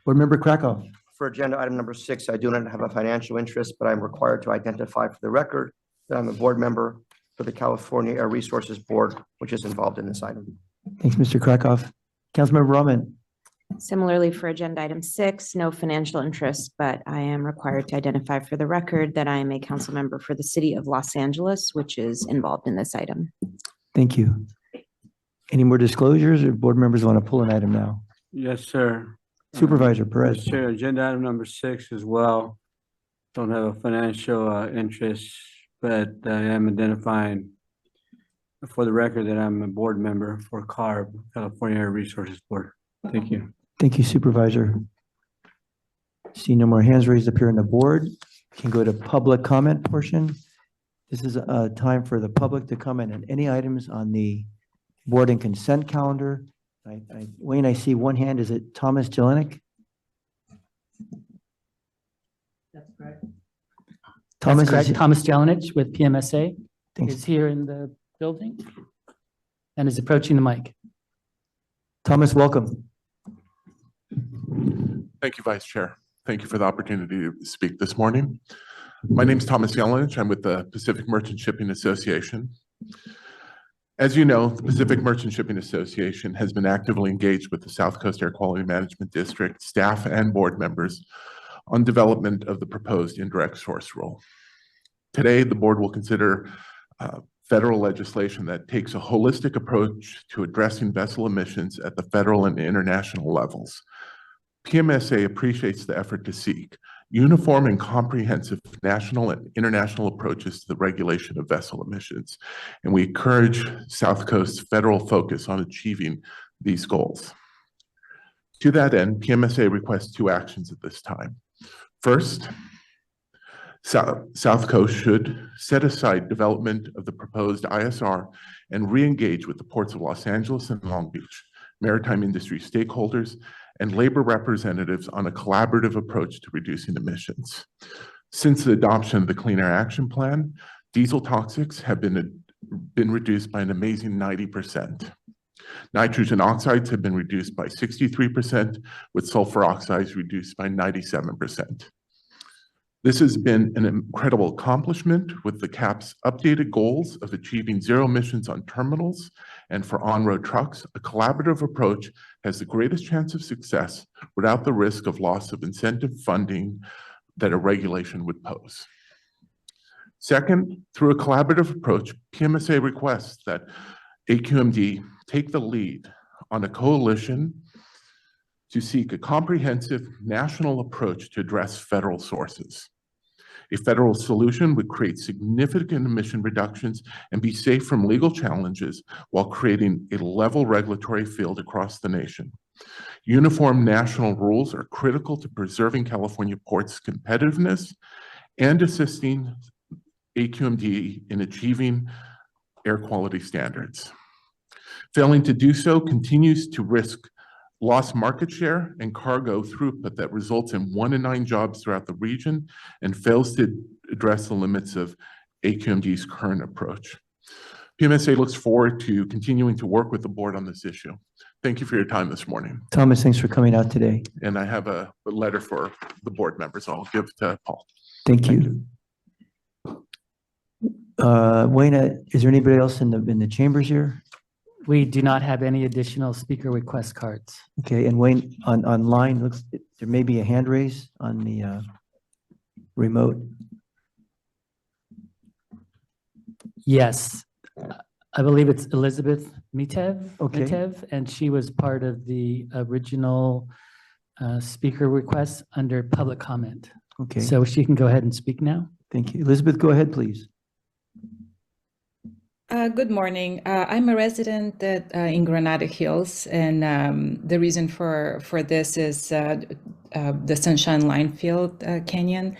Board Member Krakow. For agenda item number 6, I do not have a financial interest, but I'm required to identify for the record that I'm a board member for the California Air Resources Board, which is involved in this item. Thanks, Mr. Krakow. Councilmember Rahman. Similarly, for agenda item 6, no financial interest, but I am required to identify for the record that I am a council member for the city of Los Angeles, which is involved in this item. Thank you. Any more disclosures or board members want to pull an item now? Yes, sir. Supervisor Perez. Mr. Chair, agenda item number 6 as well. Don't have a financial interest, but I am identifying for the record that I'm a board member for CARB, California Air Resources Board. Thank you. Thank you, Supervisor. See no more hands raised up here on the board. We can go to public comment portion. This is a time for the public to comment on any items on the board and consent calendar. Wayne, I see one hand. Is it Thomas Jelenic? That's correct. Thomas, That's correct. Thomas Jelenic with PMSA Thanks. is here in the building and is approaching the mic. Thomas, welcome. Thank you, Vice Chair. Thank you for the opportunity to speak this morning. My name is Thomas Jelenic. I'm with the Pacific Merchant Shipping Association. As you know, the Pacific Merchant Shipping Association has been actively engaged with the South Coast Air Quality Management District staff and board members on development of the proposed indirect source rule. Today, the board will consider federal legislation that takes a holistic approach to addressing vessel emissions at the federal and international levels. PMSA appreciates the effort to seek uniform and comprehensive national and international approaches to the regulation of vessel emissions, and we encourage South Coast's federal focus on achieving these goals. To that end, PMSA requests 2 actions at this time. First, South Coast should set aside development of the proposed ISR and re-engage with the ports of Los Angeles and Long Beach, maritime industry stakeholders, and labor representatives on a collaborative approach to reducing emissions. Since the adoption of the Clean Air Action Plan, diesel toxics have been reduced by an amazing 90%. Nitrogen oxides have been reduced by 63%, with sulfur oxides reduced by 97%. This has been an incredible accomplishment, with the CAP's updated goals of achieving zero emissions on terminals and for on-road trucks. A collaborative approach has the greatest chance of success without the risk of loss of incentive funding that a regulation would pose. Second, through a collaborative approach, PMSA requests that AQMD take the lead on a coalition to seek a comprehensive national approach to address federal sources. A federal solution would create significant emission reductions and be safe from legal challenges while creating a level regulatory field across the nation. Uniform national rules are critical to preserving California ports' competitiveness and assisting AQMD in achieving air quality standards. Failing to do so continues to risk lost market share and cargo throughput that results in 1 in 9 jobs throughout the region and fails to address the limits of AQMD's current approach. PMSA looks forward to continuing to work with the board on this issue. Thank you for your time this morning. Thomas, thanks for coming out today. And I have a letter for the board members I'll give to Paul. Thank you. Wayne, is there anybody else in the chambers here? We do not have any additional speaker request cards. Okay, and Wayne, online, looks there may be a hand raise on the remote. Yes, I believe it's Elizabeth Mitev. Okay. Mitev, and she was part of the original speaker request under public comment. Okay. So she can go ahead and speak now. Thank you. Elizabeth, go ahead, please. Good morning. I'm a resident in Granada Hills, and the reason for this is the Sunshine Linefield Canyon.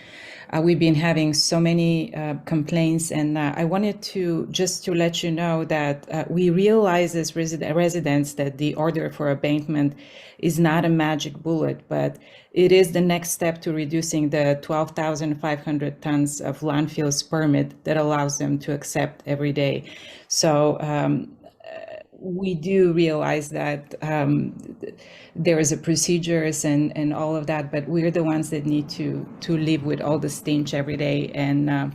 We've been having so many complaints, and I wanted to let you know that we realize as residents that the order for abatement is not a magic bullet, but it is the next step to reducing the 12,500 tons of landfills permit that allows them to accept every day. So we do realize that there is a procedures and all of that, but we're the ones that need to live with all the stench every day. And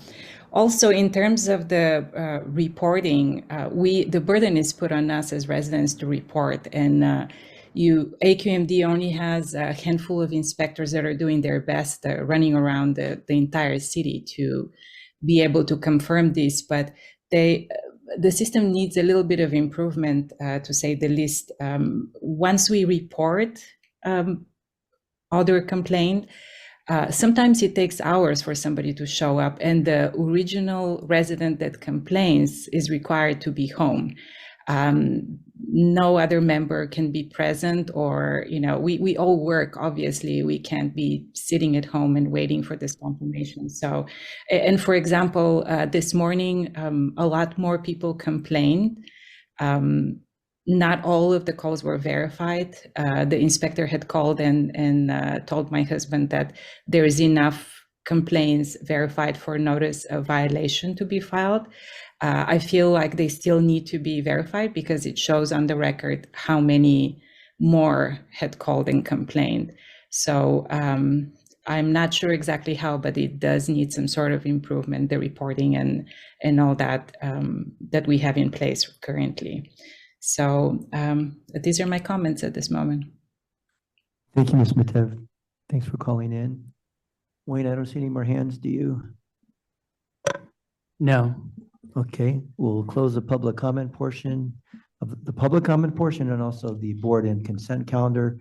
also in terms of the reporting, the burden is put on us as residents to report, and AQMD only has a handful of inspectors that are doing their best, running around the entire city to be able to confirm this, but the system needs a little bit of improvement, to say the least. Once we report other complaint. Sometimes it takes hours for somebody to show up, and the original resident that complains is required to be home. No other member can be present, or, we all work, obviously. We can't be sitting at home and waiting for this confirmation. So, and for example, this morning, a lot more people complained. Not all of the calls were verified. The inspector had called and told my husband that there is enough complaints verified for notice of violation to be filed. I feel like they still need to be verified because it shows on the record how many more had called and complained. So I'm not sure exactly how, but it does need some sort of improvement, the reporting and all that that we have in place currently. So these are my comments at this moment. Thank you, Ms. Matev. Thanks for calling in. Wayne, I don't see any more hands. Do you? No. Okay, we'll close the public comment portion and also the board and consent calendar.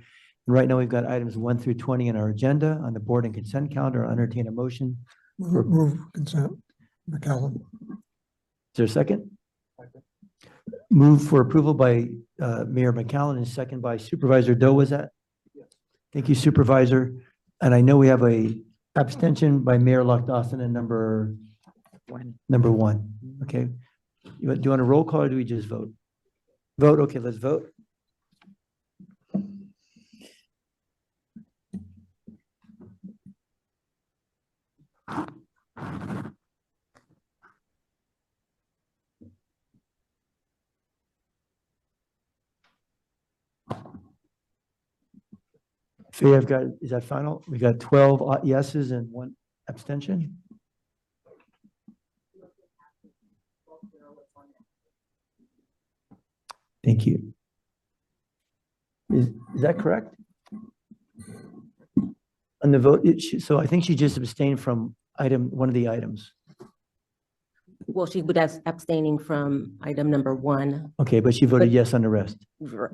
And right now we've got items 1 through 20 in our agenda on the board and consent calendar. I'll entertain a motion. Move consent, McCallum. Is there a second? Move for approval by Mayor McCallum and second by Supervisor Doe, was that? Yes. Thank you, Supervisor. And I know we have a abstention by Mayor Lock-Dawson and number one. Okay. Do you want a roll call or do we just vote? Vote, okay, let's vote. So I've got, is that final? We got 12 yeses and 1 abstention. Thank you. Is that correct? On the vote, so I think she just abstained from one of the items. Well, she was abstaining from item number 1. Okay, but she voted yes on the rest.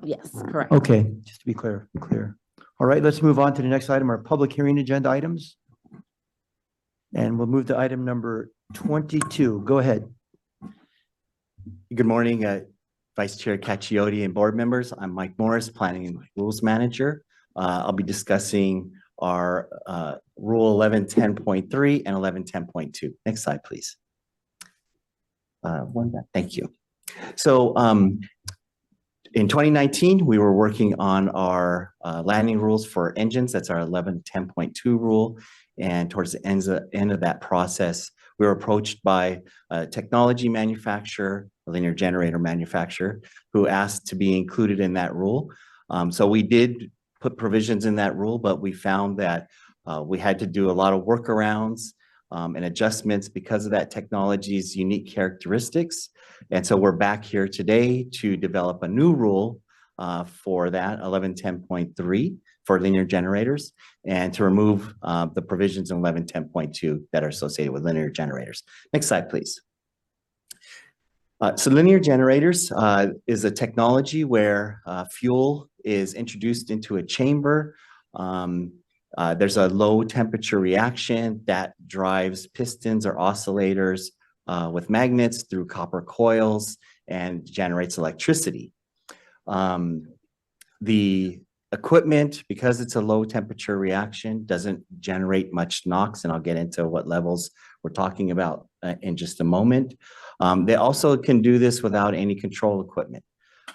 Yes, correct. Okay, just to be clear. All right, let's move on to the next item, our public hearing agenda items. And we'll move to item number 22. Go ahead. Good morning, Vice Chair Cacchiotti and board members. I'm Mike Morris, Planning and Rules Manager. I'll be discussing our Rule 1110.3 and 1110.2. Next slide, please. Thank you. So in 2019, we were working on our landing rules for engines. That's our 1110.2 rule. And towards the end of that process, we were approached by a technology manufacturer, a linear generator manufacturer, who asked to be included in that rule. So we did put provisions in that rule, but we found that we had to do a lot of workarounds and adjustments because of that technology's unique characteristics. And so we're back here today to develop a new rule for that 1110.3 for linear generators and to remove the provisions in 1110.2 that are associated with linear generators. Next slide, please. So linear generators is a technology where fuel is introduced into a chamber. There's a low temperature reaction that drives pistons or oscillators with magnets through copper coils and generates electricity. The equipment, because it's a low temperature reaction, doesn't generate much NOx, and I'll get into what levels we're talking about in just a moment. They also can do this without any control equipment,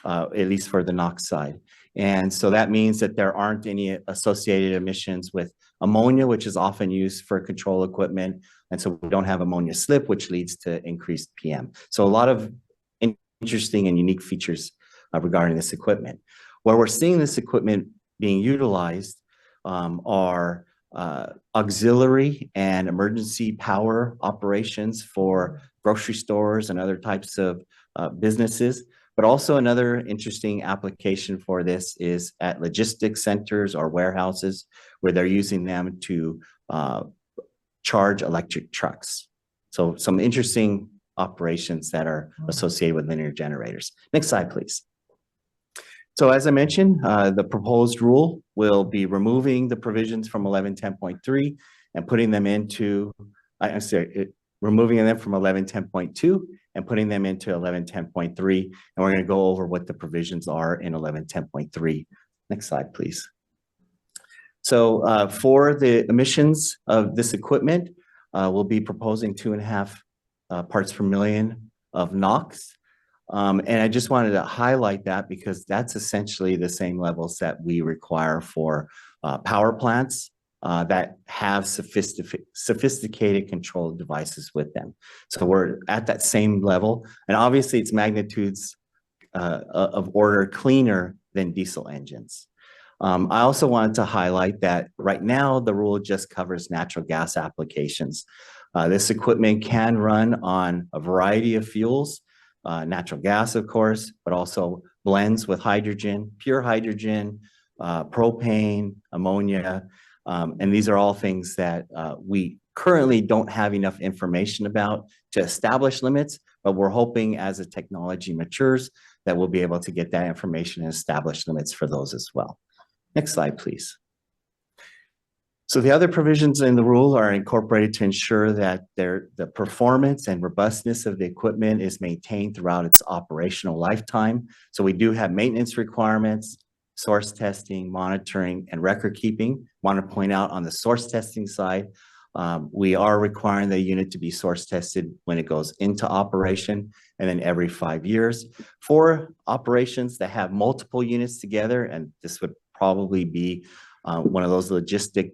at least for the NOx side. And so that means that there aren't any associated emissions with ammonia, which is often used for control equipment. And so we don't have ammonia slip, which leads to increased PM. So a lot of interesting and unique features regarding this equipment. Where we're seeing this equipment being utilized are auxiliary and emergency power operations for grocery stores and other types of businesses. But also another interesting application for this is at logistics centers or warehouses where they're using them to charge electric trucks. So some interesting operations that are associated with linear generators. Next slide, please. So as I mentioned, the proposed rule will be removing the provisions from 1110.3 and putting them into, removing them from 1110.2 and putting them into 1110.3. And we're going to go over what the provisions are in 1110.3. Next slide, please. So for the emissions of this equipment, we'll be proposing 2.5 parts per million of NOx. And I just wanted to highlight that because that's essentially the same levels that we require for power plants that have sophisticated control devices with them. So we're at that same level. And obviously it's magnitudes of order cleaner than diesel engines. I also wanted to highlight that right now the rule just covers natural gas applications. This equipment can run on a variety of fuels, natural gas, of course, but also blends with hydrogen, pure hydrogen, propane, ammonia. And these are all things that we currently don't have enough information about to establish limits, but we're hoping as the technology matures that we'll be able to get that information and establish limits for those as well. Next slide, please. So the other provisions in the rule are incorporated to ensure that the performance and robustness of the equipment is maintained throughout its operational lifetime. So we do have maintenance requirements, source testing, monitoring, and record keeping. Want to point out on the source testing side, we are requiring the unit to be source tested when it goes into operation and then every 5 years. For operations that have multiple units together, and this would probably be one of those logistic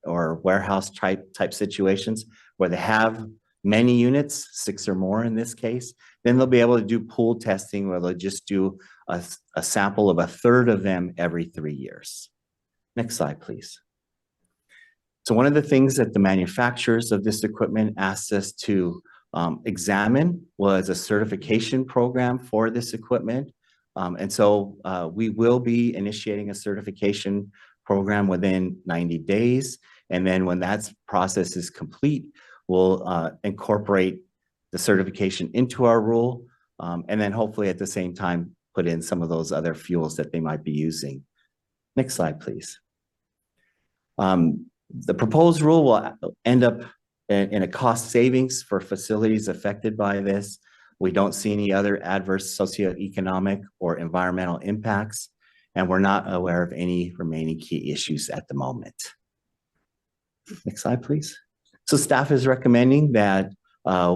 or warehouse type situations where they have many units, 6 or more in this case, then they'll be able to do pool testing where they'll just do a sample of 1/3 of them every 3 years. Next slide, please. So one of the things that the manufacturers of this equipment asked us to examine was a certification program for this equipment. And so we will be initiating a certification program within 90 days. And then when that process is complete, we'll incorporate the certification into our rule. And then hopefully at the same time, put in some of those other fuels that they might be using. Next slide, please. The proposed rule will end up in a cost savings for facilities affected by this. We don't see any other adverse socioeconomic or environmental impacts, and we're not aware of any remaining key issues at the moment. Next slide, please. So staff is recommending that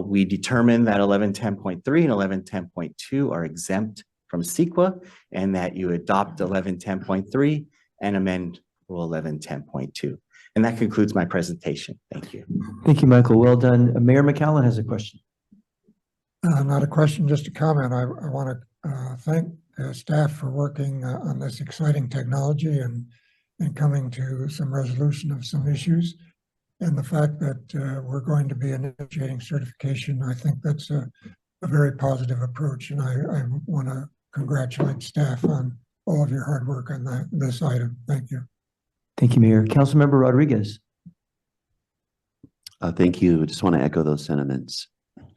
we determine that 1110.3 and 1110.2 are exempt from CEQA and that you adopt 1110.3 and amend Rule 1110.2. And that concludes my presentation. Thank you. Thank you, Michael. Well done. Mayor McCallum has a question. Not a question, just a comment. I want to thank staff for working on this exciting technology and coming to some resolution of some issues. And the fact that we're going to be initiating certification, I think that's a very positive approach. And I want to congratulate staff on all of your hard work on this item. Thank you. Thank you, Mayor. Councilmember Rodriguez. Thank you. I just want to echo those sentiments.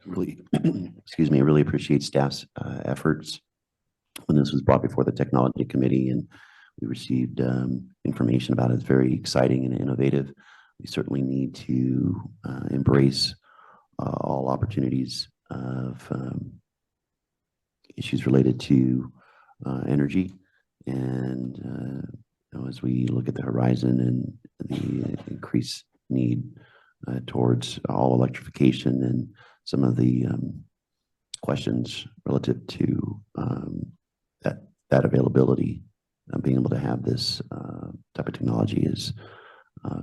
Really, excuse me, I really appreciate staff's efforts when this was brought before the Technology Committee and we received information about it. It's very exciting and innovative. We certainly need to embrace all opportunities of issues related to energy. And you know, as we look at the horizon and the increased need towards all electrification and some of the questions relative to that availability, being able to have this type of technology is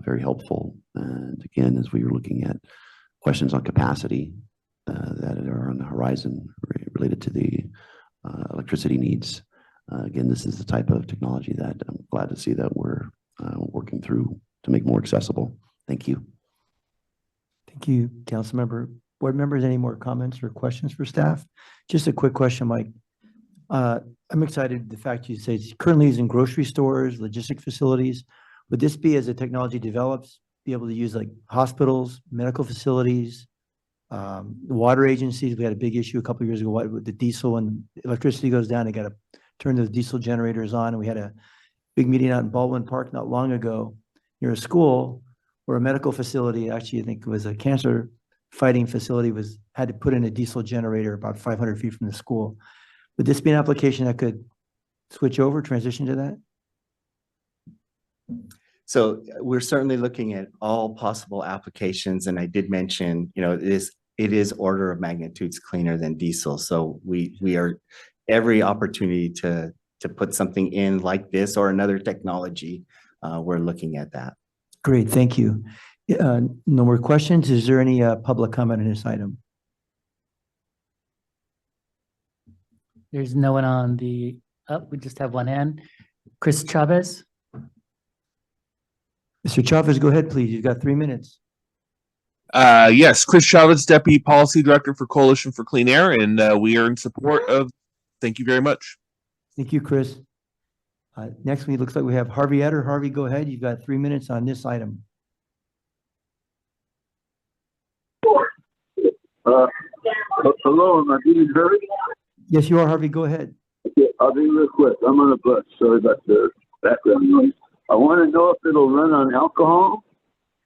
very helpful. And again, as we were looking at questions on capacity that are on the horizon related to the electricity needs, again, this is the type of technology that I'm glad to see that we're working through to make more accessible. Thank you. Thank you, Councilmember. Board members, any more comments or questions for staff? Just a quick question, Mike. I'm excited the fact you say it's currently used in grocery stores, logistic facilities. Would this be, as the technology develops, be able to use like hospitals, medical facilities, water agencies? We had a big issue a couple of years ago with the diesel and electricity goes down. They got to turn those diesel generators on. And we had a big meeting out in Baldwin Park not long ago near a school where a medical facility, actually, I think it was a cancer fighting facility, had to put in a diesel generator about 500 feet from the school. Would this be an application that could switch over, transition to that? So we're certainly looking at all possible applications, and I did mention, it is order of magnitudes cleaner than diesel. So we are every opportunity to put something in like this or another technology. We're looking at that. Great, thank you. No more questions. Is there any public comment on this item? There's no one on the, we just have one hand. Chris Chavez. Mr. Chavez, go ahead, please. You've got 3 minutes. Yes, Chris Chavez, Deputy Policy Director for Coalition for Clean Air, and we are in support of. Thank you very much. Thank you, Chris. Next, we looks like we have Harvey Etter. Harvey, go ahead. You've got 3 minutes on this item. Hello, am I being heard? Yes, you are, Harvey. Go ahead. Okay, I'll be real quick. I'm on a bus. Sorry about the background noise. I want to know if it'll run on alcohol,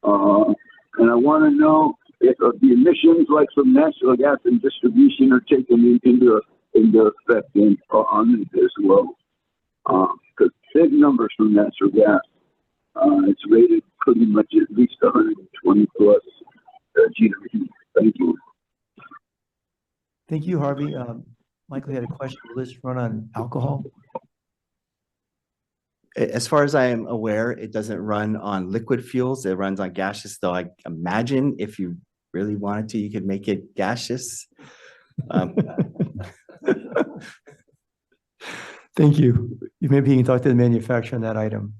and I want to know if the emissions, like from natural gas and distribution, are taken into effect on it as well. Because big numbers from natural gas, it's rated pretty much at least 120 plus GWP. Thank you. Thank you, Harvey. Michael had a question. Will this run on alcohol? As far as I am aware, it doesn't run on liquid fuels. It runs on gaseous, though I imagine if you really wanted to, you could make it gaseous. Thank you. Maybe you can talk to the manufacturer on that item.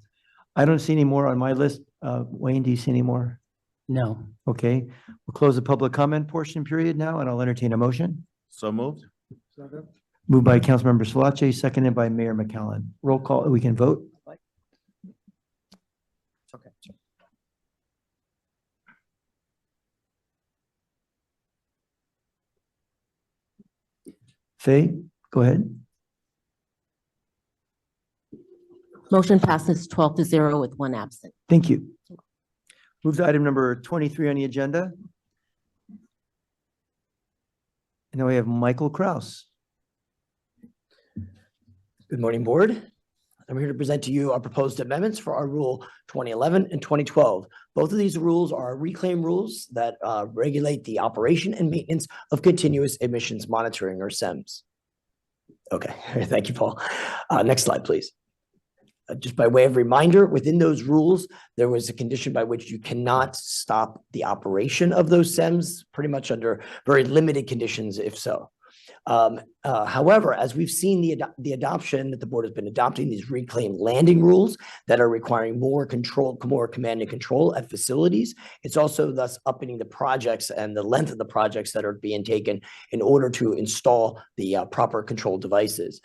I don't see any more on my list. Wayne, do you see any more? No. Okay. We'll close the public comment portion period now, and I'll entertain a motion. So moved. Moved by Councilmember Salache, seconded by Mayor McCallum. Roll call. We can vote. Okay. Faye, go ahead. Motion passes 12-0 with 1 absent. Thank you. Move to item number 23 on the agenda. And now we have Michael Kraus. Good morning, Board. I'm here to present to you our proposed amendments for our Rule 2011 and 2012. Both of these rules are reclaim rules that regulate the operation and maintenance of continuous emissions monitoring, or SEMS. Okay, thank you, Paul. Next slide, please. Just by way of reminder, within those rules, there was a condition by which you cannot stop the operation of those SEMS, pretty much under very limited conditions, if so. However, as we've seen the adoption that the board has been adopting, these reclaim landing rules that are requiring more control, more command and control at facilities, it's also thus upping the projects and the length of the projects that are being taken in order to install the proper control devices.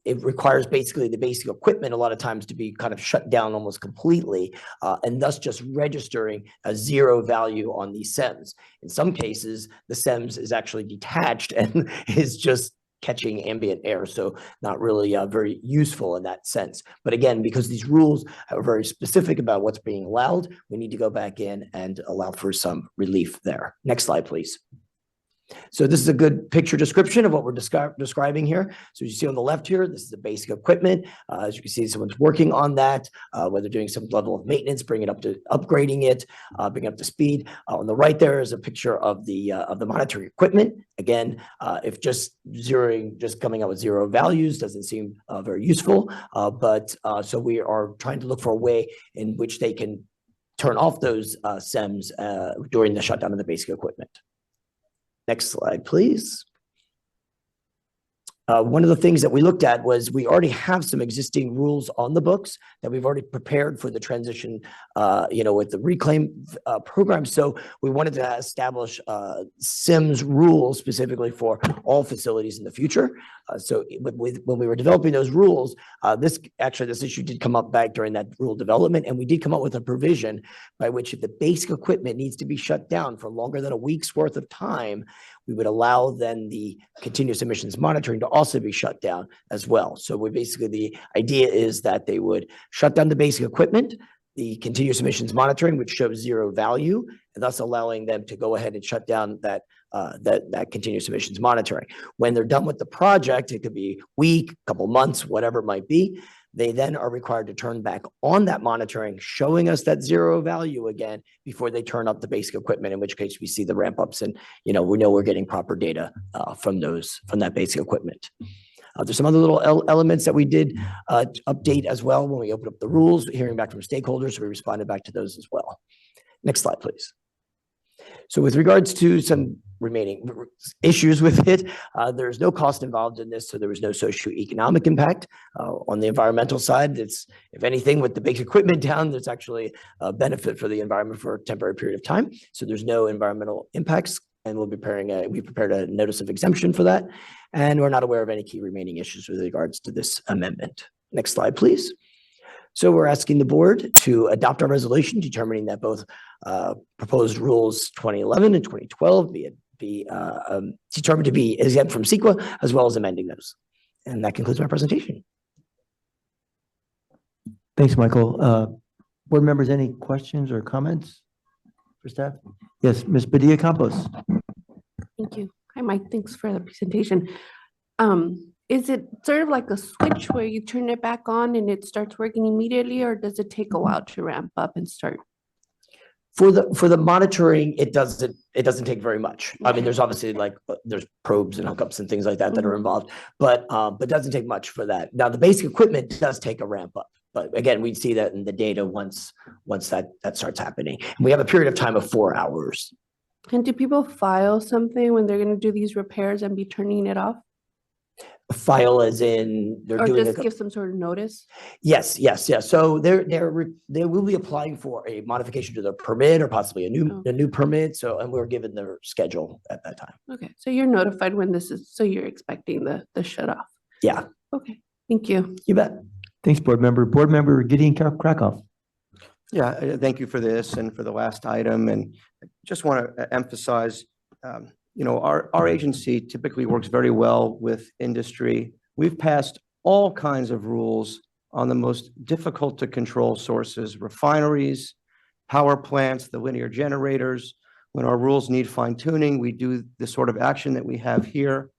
It requires basically the basic equipment a lot of times to be kind of shut down almost completely, and thus just registering a 0 value on these SEMS. In some cases, the SEMS is actually detached and is just catching ambient air, so not really very useful in that sense. But again, because these rules are very specific about what's being allowed, we need to go back in and allow for some relief there. Next slide, please. So this is a good picture description of what we're describing here. So as you see on the left here, this is the basic equipment. As you can see, someone's working on that, whether doing some level of maintenance, bringing it up to upgrading it, bringing it up to speed. On the right there is a picture of the monitoring equipment. Again, if just coming out with 0 values doesn't seem very useful, so we are trying to look for a way in which they can turn off those SEMS during the shutdown of the basic equipment. Next slide, please. One of the things that we looked at was we already have some existing rules on the books that we've already prepared for the transition, with the reclaim program. So we wanted to establish SIMS rules specifically for all facilities in the future. So when we were developing those rules, this issue did come up back during that rule development, and we did come up with a provision by which if the basic equipment needs to be shut down for longer than a week's worth of time, we would allow then the continuous emissions monitoring to also be shut down as well. So we basically, the idea is that they would shut down the basic equipment, the continuous emissions monitoring, which shows zero value, and thus allowing them to go ahead and shut down that continuous emissions monitoring. When they're done with the project, it could be week, couple months, whatever it might be. They then are required to turn back on that monitoring, showing us that zero value again before they turn up the basic equipment, in which case we see the ramp ups and, we know we're getting proper data from that basic equipment. There's some other little elements that we did update as well when we opened up the rules, hearing back from stakeholders. So we responded back to those as well. Next slide, please. So with regards to some remaining issues with it, there's no cost involved in this, so there was no socioeconomic impact. On the environmental side, it's, if anything, with the big equipment down, there's actually a benefit for the environment for a temporary period of time. So there's no environmental impacts, and we prepared a notice of exemption for that, and we're not aware of any key remaining issues with regards to this amendment. Next slide, please. So we're asking the board to adopt our resolution determining that both proposed rules 2011 and 2012 be determined to be exempt from CEQA, as well as amending those. And that concludes my presentation. Thanks, Michael. Board members, any questions or comments for staff? Yes, Ms. Padilla Campos. Thank you. Hi, Mike. Thanks for the presentation. Is it sort of like a switch where you turn it back on and it starts working immediately, or does it take a while to ramp up and start? For the monitoring, it doesn't take very much. I mean, there's obviously there's probes and hookups and things like that that are involved, but it doesn't take much for that. Now, the basic equipment does take a ramp up, but again, we'd see that in the data once that starts happening. And we have a period of time of 4 hours. And do people file something when they're going to do these repairs and be turning it off? File as in they're or doing just give some sort of notice? Yes. So they will be applying for a modification to their permit or possibly a new permit. So, and we're given their schedule at that time. Okay, so you're notified when this is, so you're expecting the shut off. Yeah. Okay, thank you. You bet. Thanks, board member. Board member Gideon Krakoff. Yeah, thank you for this and for the last item. And I just want to emphasize, our agency typically works very well with industry. We've passed all kinds of rules on the most difficult to control sources, refineries, power plants, the linear generators. When our rules need fine tuning, we do the sort of action that we have here.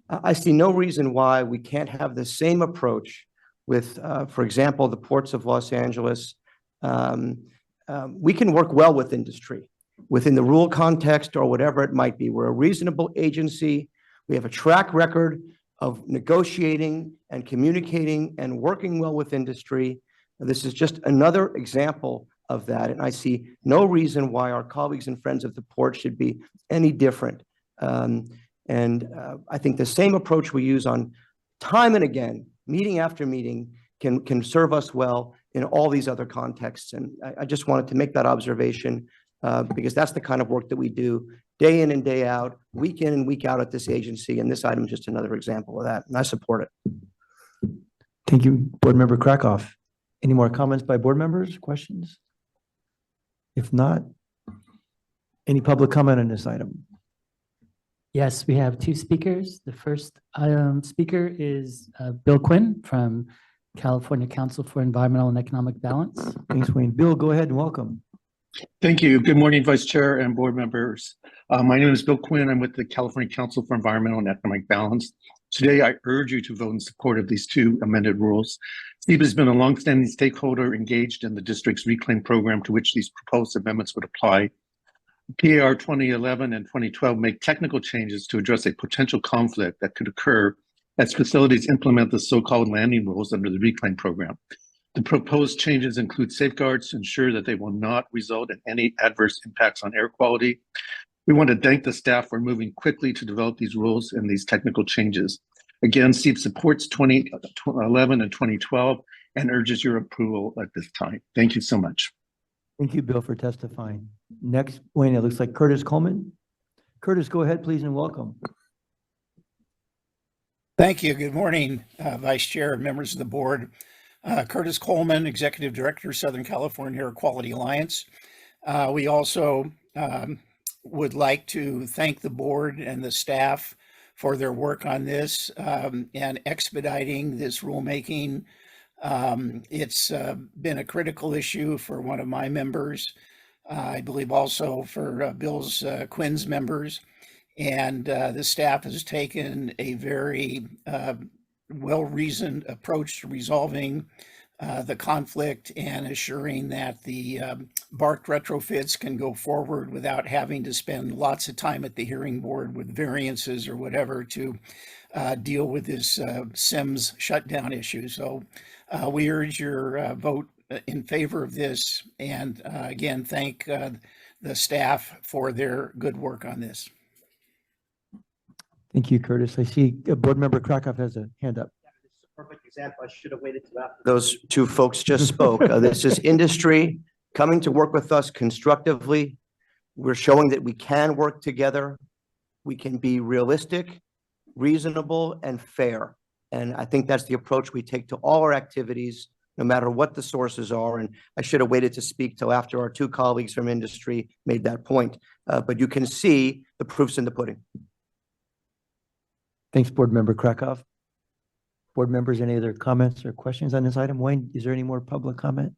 I see no reason why we can't have the same approach with, for example, the ports of Los Angeles. We can work well with industry within the rule context or whatever it might be. We're a reasonable agency. We have a track record of negotiating and communicating and working well with industry. This is just another example of that. And I see no reason why our colleagues and friends of the port should be any different. I think the same approach we use on time and again, meeting after meeting, can serve us well in all these other contexts. And I just wanted to make that observation because that's the kind of work that we do day in and day out, week in and week out at this agency. And this item is just another example of that. And I support it. Thank you, board member Krakoff. Any more comments by board members, questions? If not, any public comment on this item? Yes, we have two speakers. The first speaker is Bill Quinn from California Council for Environmental and Economic Balance. Thanks, Wayne. Bill, go ahead and welcome. Thank you. Good morning, Vice Chair and board members. My name is Bill Quinn. I'm with the California Council for Environmental and Economic Balance. Today, I urge you to vote in support of these two amended rules. SEBA has been a longstanding stakeholder engaged in the district's reclaim program to which these proposed amendments would apply. PAR 2011 and 2012 make technical changes to address a potential conflict that could occur as facilities implement the so-called landing rules under the reclaim program. The proposed changes include safeguards to ensure that they will not result in any adverse impacts on air quality. We want to thank the staff for moving quickly to develop these rules and these technical changes. Again, SEEP supports 2011 and 2012 and urges your approval at this time. Thank you so much. Thank you, Bill, for testifying. Next, Wayne, it looks like Curtis Coleman. Curtis, go ahead, please, and welcome. Thank you. Good morning, Vice Chair, members of the board. Curtis Coleman, Executive Director, Southern California Air Quality Alliance. We also would like to thank the board and the staff for their work on this and expediting this rulemaking. It's been a critical issue for one of my members. I believe also for Bill's Quinn's members. And the staff has taken a very well-reasoned approach to resolving the conflict and assuring that the BARC retrofits can go forward without having to spend lots of time at the hearing board with variances or whatever to deal with this SIMS shutdown issue. So we urge your vote in favor of this, and again, thank the staff for their good work on this. Thank you, Curtis. I see Board Member Krakoff has a hand up. Perfect example. I should have waited till after those two folks just spoke. This is industry coming to work with us constructively. We're showing that we can work together. We can be realistic, reasonable, and fair. And I think that's the approach we take to all our activities, no matter what the sources are. And I should have waited to speak till after our two colleagues from industry made that point. But you can see the proofs in the pudding. Thanks, Board Member Krakoff. Board members, any other comments or questions on this item? Wayne, is there any more public comment?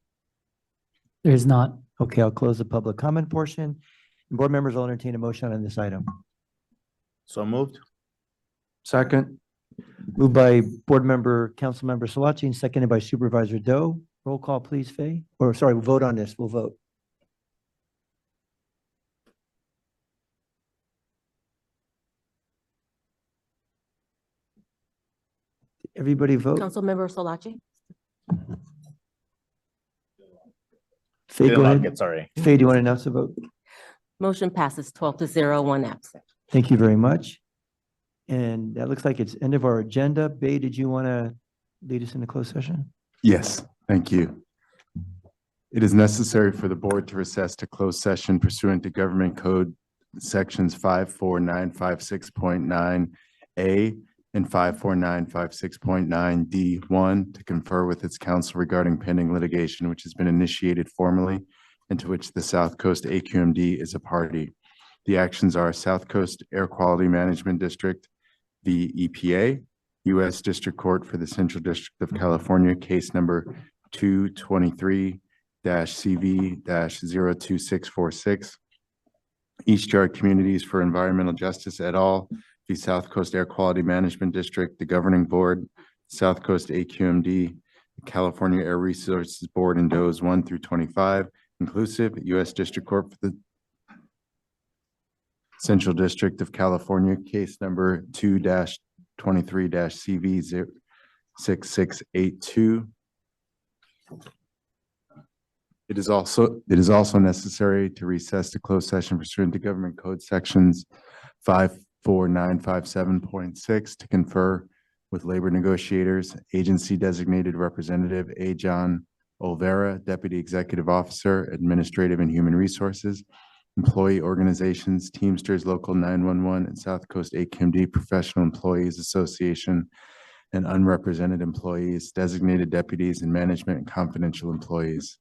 There is not. Okay, I'll close the public comment portion. Board members will entertain a motion on this item. So moved. Second. Moved by Board Member, Councilmember Salachi, and seconded by Supervisor Doe. Roll call, please, Faye. Or sorry, we'll vote on this. We'll vote. Everybody vote. Councilmember Solachi? Faye, go ahead. Sorry. Faye, do you want to announce the vote? Motion passes 12-0, 1 absent. Thank you very much. And that looks like it's end of our agenda. Bay, did you want to lead us into closed session? Yes, thank you. It is necessary for the board to recess to closed session pursuant to Government Code Sections 54956.9A and 54956.9D1 to confer with its counsel regarding pending litigation which has been initiated formally and to which the South Coast AQMD is a party. The actions are South Coast Air Quality Management District, the EPA, U.S. District Court for the Central District of California, case number 223-CV-02646, East Yard Communities for Environmental Justice et al., the South Coast Air Quality Management District, the Governing Board, South Coast AQMD, the California Air Resources Board, and DOEs 1 through 25, inclusive, U.S. District Court for the Central District of California, case number 2-23-CV-6682. It is also necessary to recess to closed session pursuant to Government Code Sections 54957.6 to confer with labor negotiators, agency designated representative A. John Olvera, Deputy Executive Officer, Administrative and Human Resources, employee organizations, Teamsters Local 911, and South Coast AQMD Professional Employees Association, and unrepresented employees, designated deputies, and management and confidential employees.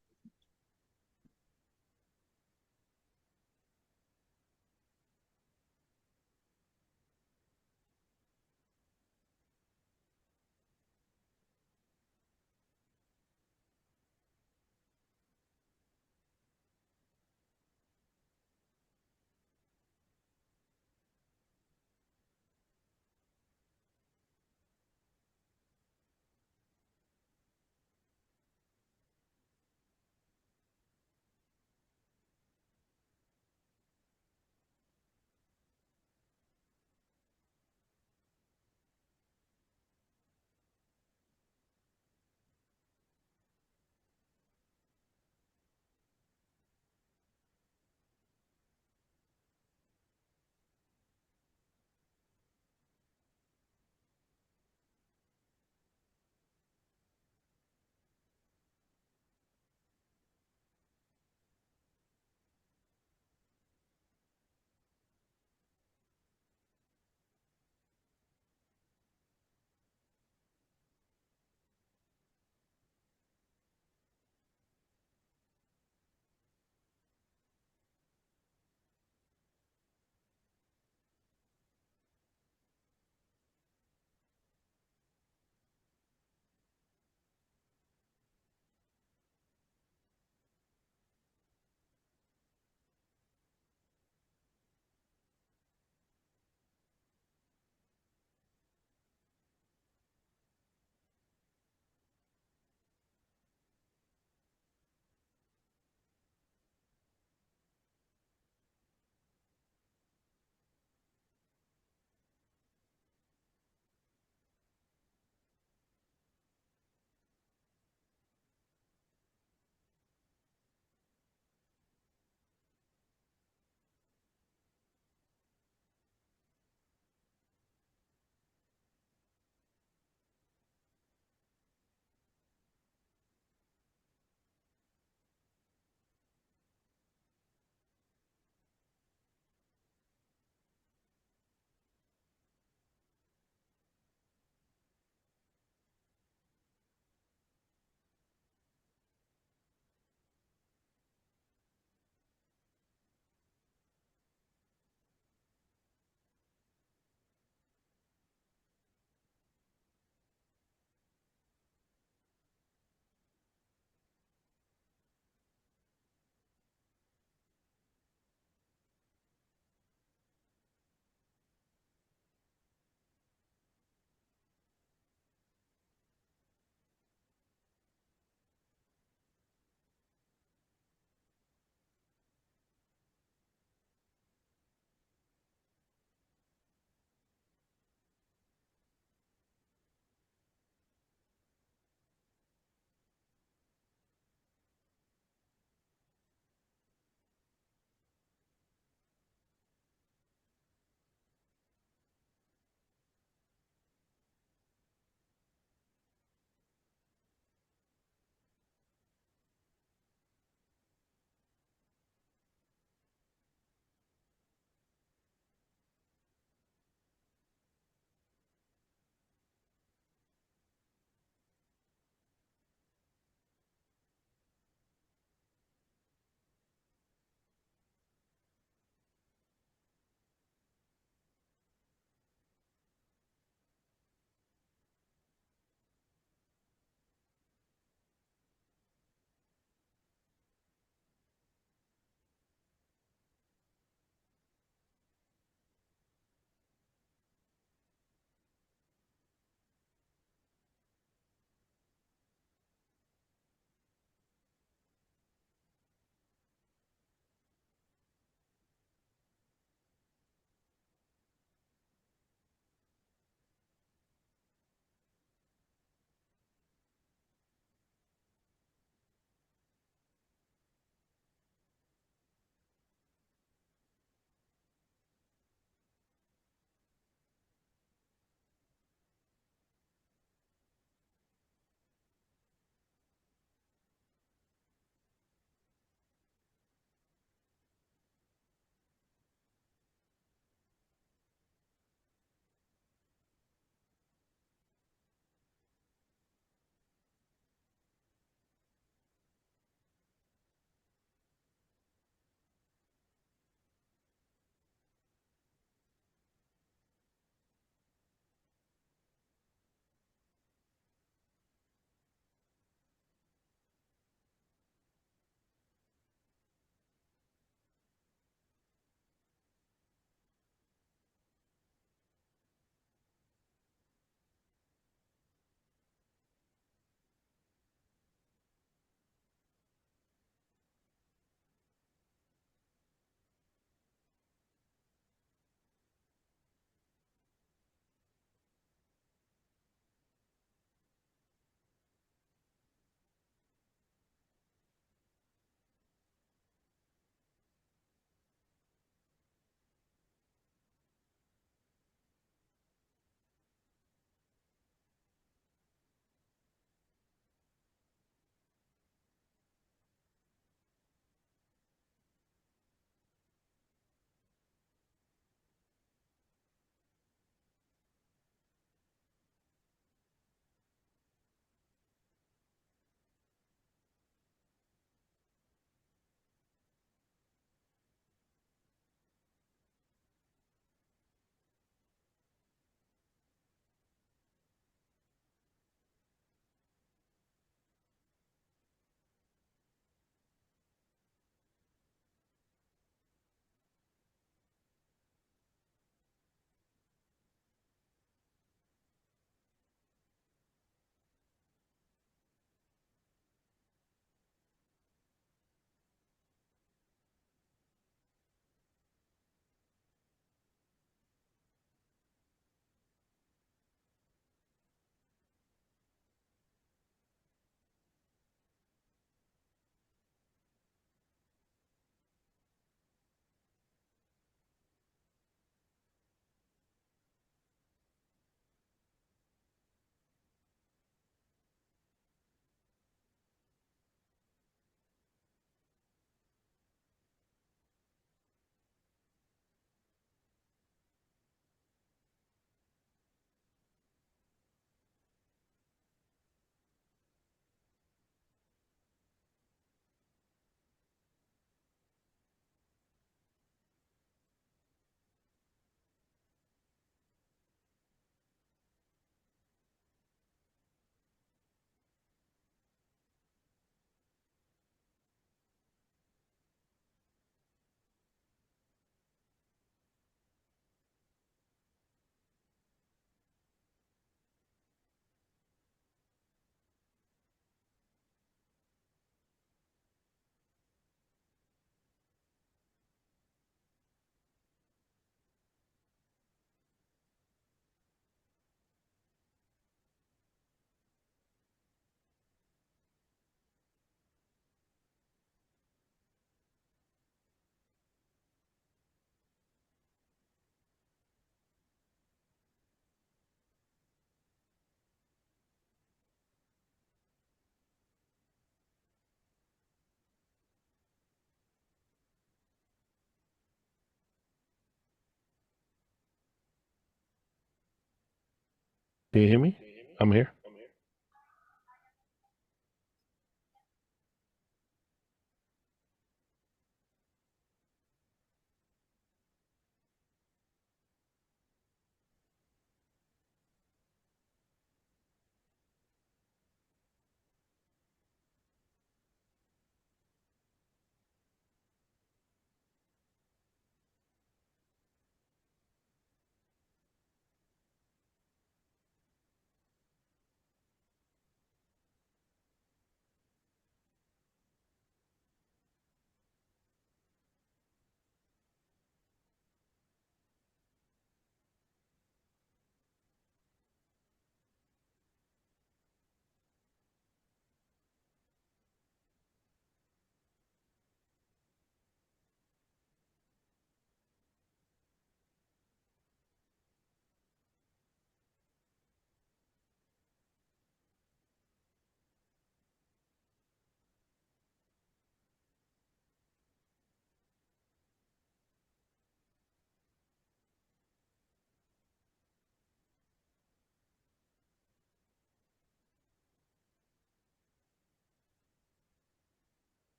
Can you hear me? I'm here.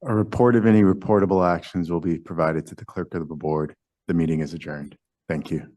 A report of any reportable actions will be provided to the clerk of the board. The meeting is adjourned. Thank you.